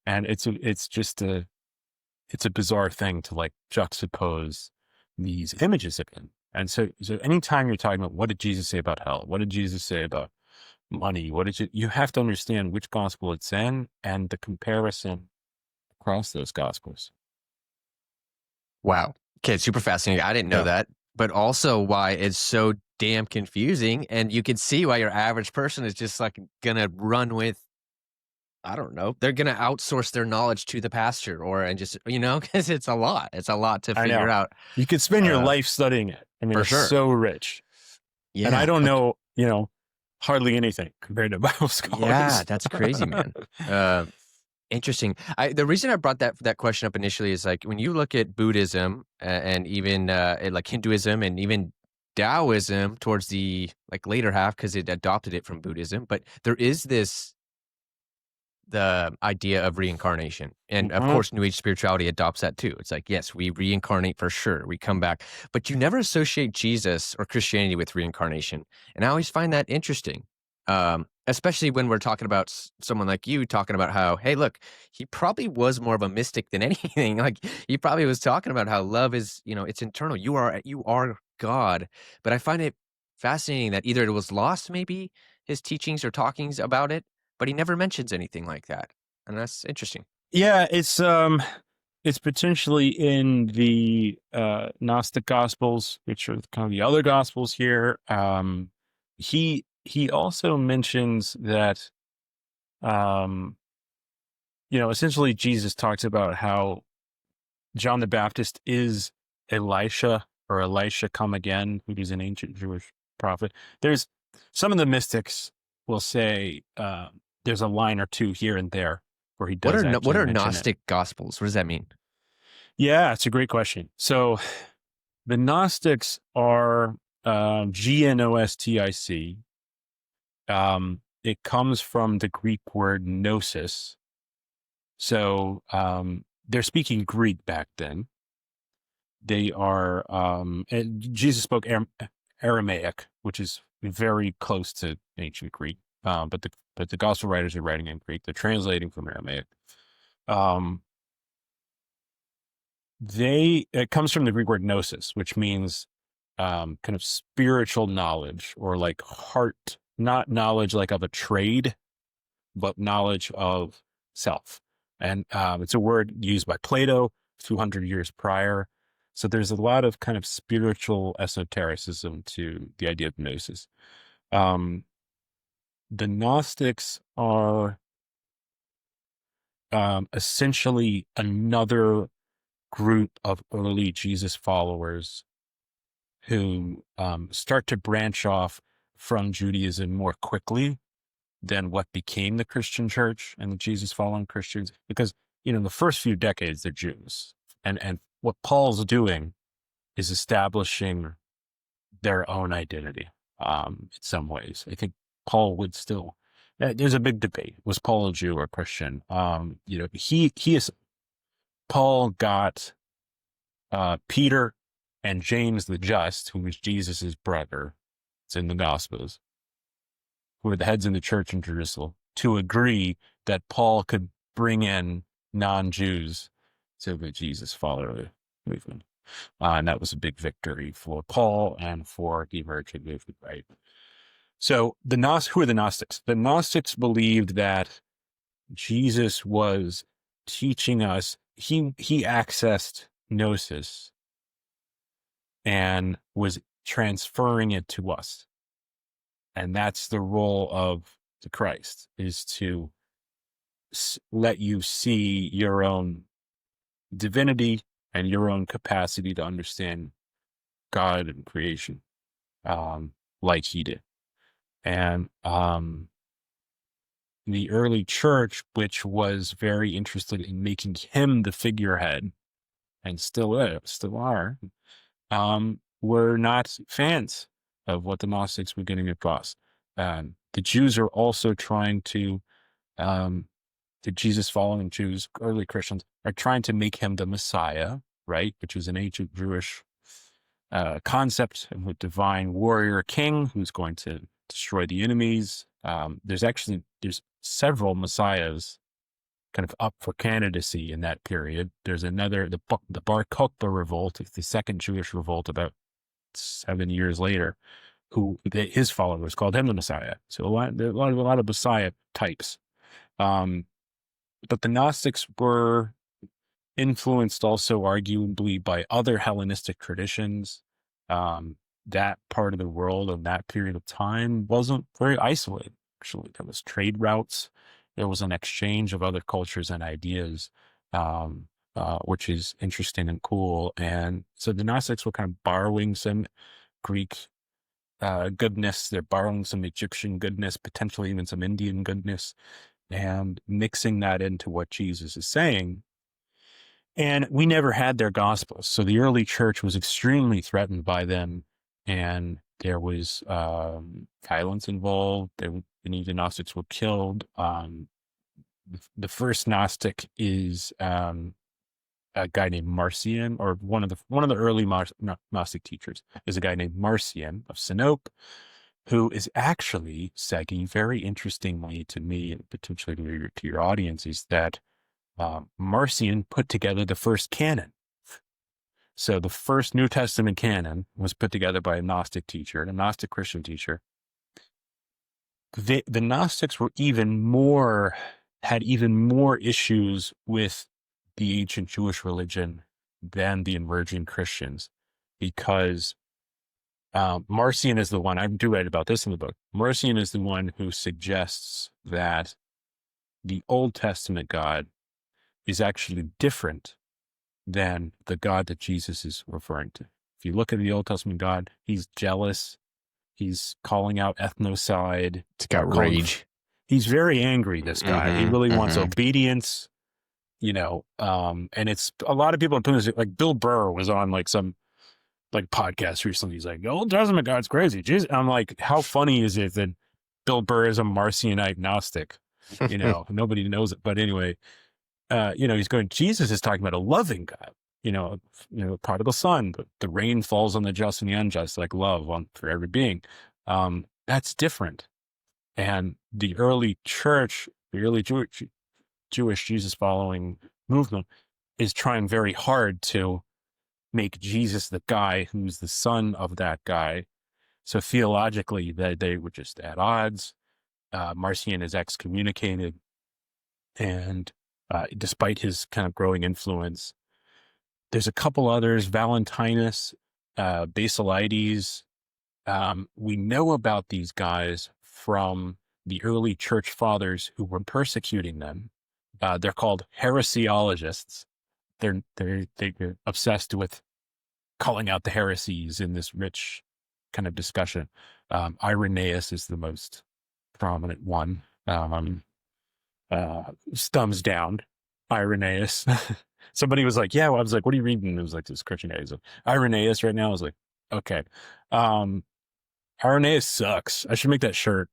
And it's just a bizarre thing to like juxtapose these images of him. And so anytime you're talking about, what did Jesus say about hell? What did Jesus say about money? You have to understand which gospel it's in and the comparison across those gospels. Wow. Okay, super fascinating. I didn't know that, but also why it's so damn confusing. And you can see why your average person is just like gonna run with, I don't know, they're gonna outsource their knowledge to the pastor because it's a lot. It's a lot to figure out. You could spend your life studying it. I mean, for it's sure. so rich. Yeah. And I don't know, hardly anything compared to Bible scholars. Yeah, that's crazy, man. Interesting. The reason I brought that question up initially is like, when you look at Buddhism and even like Hinduism and even Taoism towards the like later half, because it adopted it from Buddhism, but there is the idea of reincarnation. And of course, New Age spirituality adopts that too. It's like, yes, we reincarnate for sure. We come back, but you never associate Jesus or Christianity with reincarnation. And I always find that interesting. Especially when we're talking about someone like you talking about how, hey, look, he probably was more of a mystic than anything. Like, he probably was talking about how love is, it's internal. You are God. But I find it fascinating that either it was lost, maybe his teachings or talkings about it, but he never mentions anything like that. And that's interesting. Yeah, it's potentially in the Gnostic Gospels, which are kind of the other Gospels here. He also mentions that, essentially Jesus talks about how John the Baptist is Elisha come again, who is an ancient Jewish prophet. There's some of the mystics will say there's a line or two here and there where he does. What are Gnostic Gospels? What does that mean? Yeah, it's a great question. So the Gnostics are Gnostic. It comes from the Greek word gnosis. So they're speaking Greek back then. They are, Jesus spoke Aramaic, which is very close to ancient Greek. But the gospel writers are writing in Greek. They're translating from Aramaic. It comes from the Greek word gnosis, which means kind of spiritual knowledge, or like heart, not knowledge like of a trade, but knowledge of self. And it's a word used by Plato 200 years prior. So there's a lot of kind of spiritual esotericism to the idea of gnosis. The Gnostics are essentially another group of early Jesus followers who start to branch off from Judaism more quickly than what became the Christian church and the Jesus following Christians. Because, in the first few decades, they're Jews. And what Paul's doing is establishing their own identity in some ways. I think Paul would still, there's a big debate. Was Paul a Jew or Christian? He is Paul got Peter and James the Just, who was Jesus's brother, it's in the Gospels, who were the heads of the church in Jerusalem, to agree that Paul could bring in non-Jews to the Jesus follower movement. And that was a big victory for Paul and for the emerging movement, right? So who are the Gnostics? The Gnostics believed that Jesus was teaching us, he accessed gnosis and was transferring it to us. And that's the role of the Christ, is to let you see your own divinity and your own capacity to understand God and creation, like he did. And the early church, which was very interested in making him the figurehead, and still are, were not fans of what the Gnostics were getting across. The Jews are also trying to, the Jesus following Jews, early Christians, are trying to make him the Messiah, right? Which is an ancient Jewish concept of a divine warrior king who's going to destroy the enemies. There's several messiahs kind of up for candidacy in that period. There's another, the Bar Kokhba revolt, the second Jewish revolt about 7 years later, his followers called him the Messiah. So a lot of Messiah types. But the Gnostics were influenced also arguably by other Hellenistic traditions. That part of the world of that period of time wasn't very isolated. Actually, there was trade routes. There was an exchange of other cultures and ideas, which is interesting and cool. And so the Gnostics were kind of borrowing some Greek goodness. They're borrowing some Egyptian goodness, potentially even some Indian goodness, and mixing that into what Jesus is saying. And we never had their gospels. So the early church was extremely threatened by them. And there was violence involved. Many of the Gnostics were killed. The first Gnostic is a guy named Marcion, or one of the early Gnostic teachers is a guy named Marcion of Sinope, who is actually, Segi, very interestingly to me and potentially to your audience, is that Marcion put together the first canon. So the first New Testament canon was put together by a Gnostic teacher, a Gnostic Christian teacher. The Gnostics had even more issues with the ancient Jewish religion than the emerging Christians, because Marcion is the one, I do write about this in the book. Marcion is the one who suggests that the Old Testament God is actually different than the God that Jesus is referring to. If you look at the Old Testament God, he's jealous. He's calling out ethnocide. It's got rage. He's very angry, this guy. He really wants obedience, and it's a lot of people are like Bill Burr was on like some like podcast recently. He's like, the Old Testament God's crazy. Jesus. I'm like, how funny is it that Bill Burr is a Marcionite Gnostic? Nobody knows it. But anyway, he's going, Jesus is talking about a loving God, prodigal son, but the rain falls on the just and the unjust, like love for every being. That's different. And the early church, the early Jewish Jesus following movement is trying very hard to make Jesus the guy who's the son of that guy. So theologically, they were just at odds. Marcion is excommunicated. And despite his kind of growing influence, there's a couple others, Valentinus, Basilides. We know about these guys from the early church fathers who were persecuting them. They're called heresiologists. They're obsessed with calling out the heresies in this rich kind of discussion. Irenaeus is the most prominent one. Thumbs down, Irenaeus. Somebody was like, I was like, what are you reading? It was like this Christian guy. So Irenaeus right now. I was like, okay. Irenaeus sucks. I should make that shirt.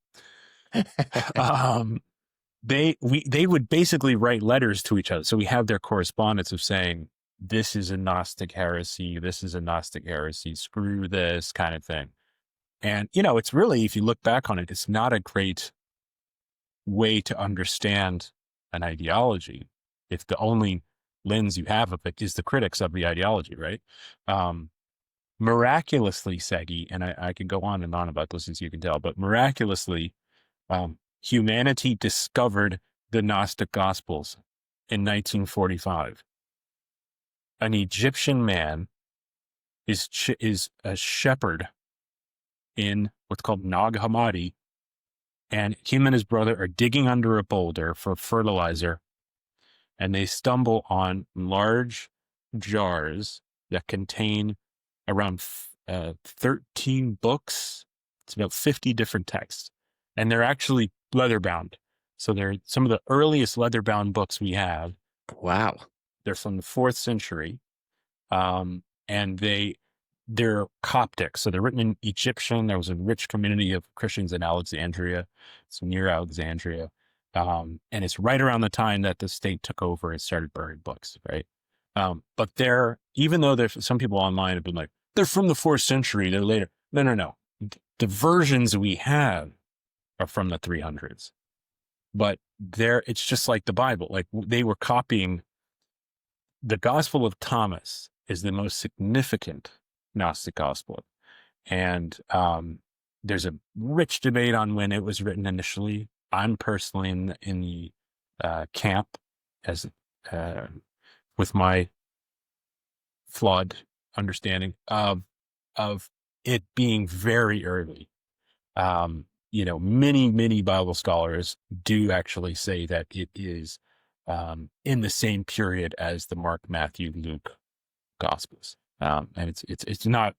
they would basically write letters to each other. So we have their correspondence of saying, this is a Gnostic heresy, this is a Gnostic heresy, screw this kind of thing. And, it's really, if you look back on it, it's not a great way to understand an ideology if the only lens you have of it is the critics of the ideology, right? Miraculously, Segi, and I could go on and on about this, as you can tell, but miraculously, humanity discovered the Gnostic Gospels in 1945. An Egyptian man is a shepherd in what's called Nag Hammadi, and him and his brother are digging under a boulder for fertilizer, and they stumble on large jars that contain around 13 books. It's about 50 different texts, and they're actually leather bound. So they're some of the earliest leather bound books we have. Wow. They're from the 4th century. And they're Coptic. So they're written in Egyptian. There was a rich community of Christians in Alexandria. It's near Alexandria. And it's right around the time that the state took over and started burning books, right? But even though there's some people online have been like, they're from the 4th century, they're later. No. The versions we have are from the 300s. But it's just like the Bible. Like, they were copying. The Gospel of Thomas is the most significant Gnostic gospel. And there's a rich debate on when it was written initially. I'm personally in the camp, as with my flawed understanding of it being very early. Many Bible scholars do actually say that it is in the same period as the Mark, Matthew, Luke Gospels. And it's not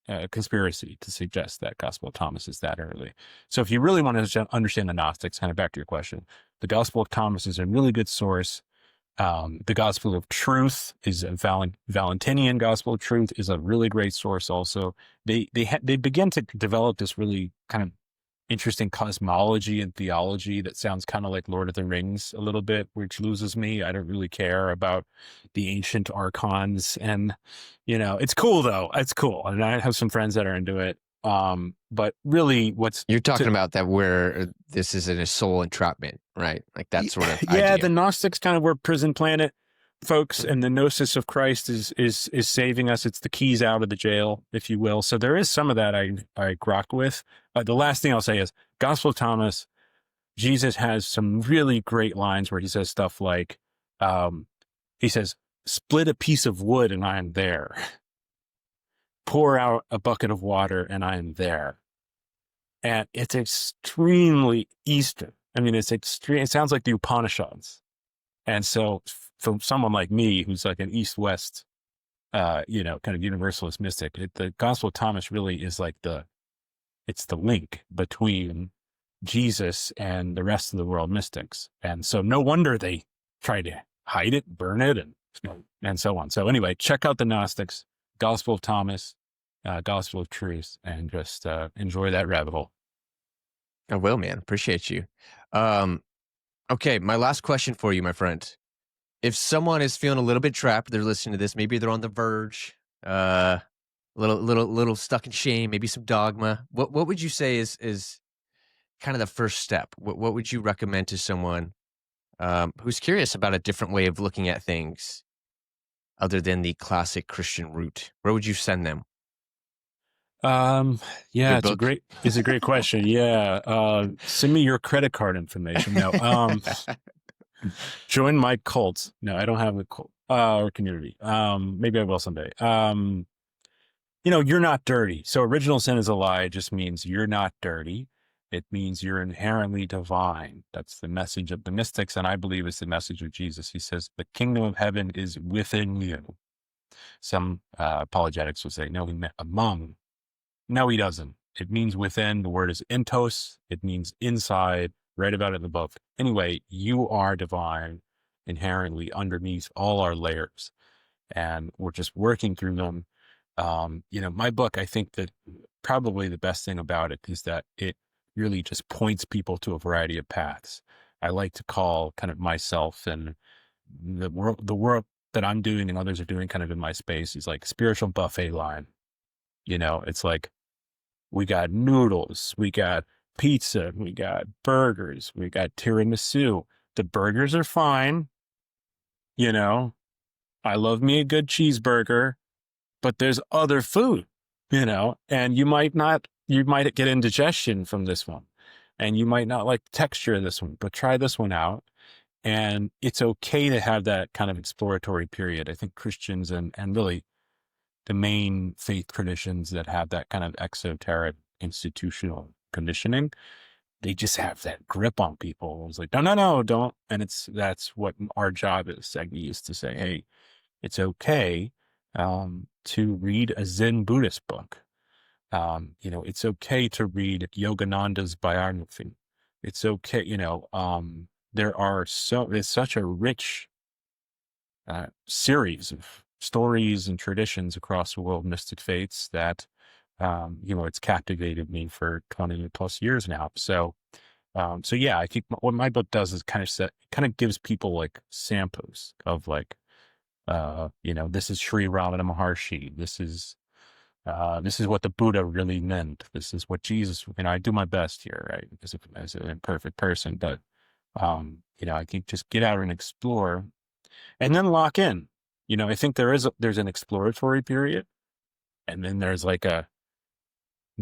a conspiracy to suggest that Gospel of Thomas is that early. So if you really want to understand the Gnostics, kind of back to your question, the Gospel of Thomas is a really good source. The Gospel of Truth is a Valentinian Gospel of Truth is a really great source. Also, they begin to develop this really kind of interesting cosmology and theology that sounds kind of like Lord of the Rings a little bit, which loses me. I don't really care about the ancient archons, and it's cool though. It's cool, and I have some friends that are into it. But really, you're talking about that where this is in a soul entrapment, right? Like that sort of yeah. idea. The Gnostics kind of were prison planet folks, and the gnosis of Christ is saving us. It's the keys out of the jail, if you will. So there is some of that I grok with. The last thing I'll say is Gospel of Thomas. Jesus has some really great lines where he says stuff like, he says, "Split a piece of wood and I am there. Pour out a bucket of water and I am there." And it's extremely Eastern. I mean, it's extreme. It sounds like the Upanishads. And so for someone like me, who's like an East-West, kind of universalist mystic, the Gospel of Thomas really is like it's the link between Jesus and the rest of the world mystics. And so no wonder they try to hide it, burn it, and so on. So anyway, check out the Gnostics, Gospel of Thomas, Gospel of Truth, and just enjoy that rabbit hole. I will, man. Appreciate you. Okay, my last question for you, my friend. If someone is feeling a little bit trapped, they're listening to this, maybe they're on the verge, little stuck in shame, maybe some dogma. What would you say is kind of the first step? What would you recommend to someone who's curious about a different way of looking at things other than the classic Christian route? Where would you send them? Yeah, it's a great question. Yeah. Send me your credit card information. No, join my cult. No, I don't have a cult or community. Maybe I will someday. You're not dirty. So original sin is a lie. It just means you're not dirty. It means you're inherently divine. That's the message of the mystics. And I believe it's the message of Jesus. He says, the kingdom of heaven is within you. Some apologetics would say, no, he meant among. No, he doesn't. It means within. The word is entos. It means inside, right about it in the book. Anyway, you are divine inherently underneath all our layers. And we're just working through them. My book, I think that probably the best thing about it is that it really just points people to a variety of paths. I like to call kind of myself and the work that I'm doing and others are doing kind of in my space is like spiritual buffet line. It's like we got noodles, we got pizza, we got burgers, we got tiramisu. The burgers are fine. I love me a good cheeseburger, but there's other food, and you might get indigestion from this one, and you might not like the texture of this one, but try this one out. And it's okay to have that kind of exploratory period. I think Christians and really the main faith traditions that have that kind of exoteric institutional conditioning, they just have that grip on people. It's like, no, no, no, don't. And that's what our job is. Segni is to say, hey, it's okay to read a Zen Buddhist book. It's okay to read Yogananda's biography. It's okay, it's such a rich series of stories and traditions across the world, mystic faiths, that it's captivated me for 20 plus years now. So yeah, I think what my book does is kind of gives people like samples of like, this is Sri Ramana Maharshi. This is what the Buddha really meant. This is what Jesus, I do my best here, right? As an imperfect person, but, I think just get out and explore and then lock in. I think there's an exploratory period, and then there's like a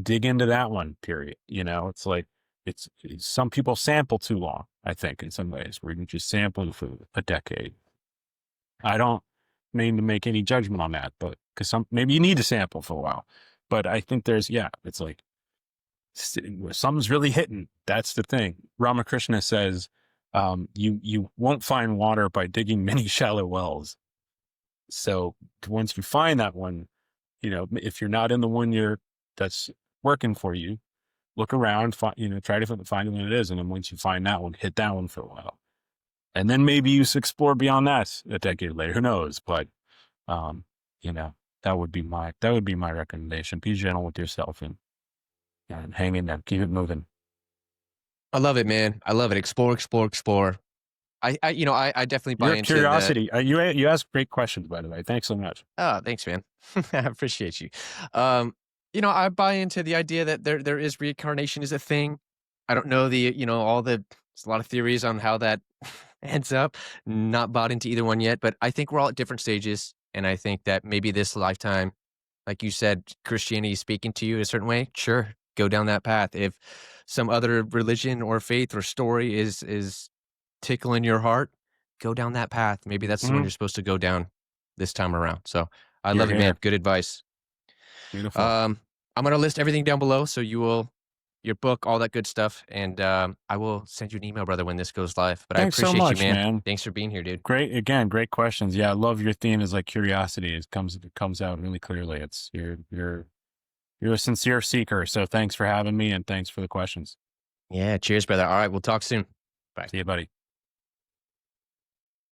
dig into that one period. It's like, it's some people sample too long, I think, in some ways, where you just sample for a decade. I don't mean to make any judgment on that, but because maybe you need to sample for a while. But I think it's like something's really hitting. That's the thing. Ramakrishna says, you won't find water by digging many shallow wells. So once you find that one, if you're not in the one that's working for you, look around, try to find what it is. And then once you find that one, hit that one for a while. And then maybe you explore beyond that a decade later, who knows? But, that would be my recommendation. Be gentle with yourself and hang in there, keep it moving. I love it, man. I love it. Explore, explore, explore. I definitely buy Your into curiosity. You ask great questions, by the way. Thanks so much. Oh, thanks, man. I appreciate you. I buy into the idea that there is reincarnation is a thing. I don't know there's a lot of theories on how that ends up. Not bought into either one yet, but I think we're all at different stages. And I think that maybe this lifetime, like you said, Christianity is speaking to you a certain way. Sure, go down that path. If some other religion or faith or story is tickling your heart, go down that path. Maybe that's the one you're supposed to go down this time around. So I love it, man. Good advice. Beautiful. I'm going to list everything down below. So your book, all that good stuff. And I will send you an email, brother, when this goes live. But Thanks I appreciate so much, you, man. man. Thanks for being here, dude. Great questions. Yeah, I love your theme is like curiosity. It comes out really clearly. It's you're a sincere seeker. So thanks for having me and thanks for the questions. Yeah. Cheers, brother. All right. We'll talk soon. Bye. See you, buddy.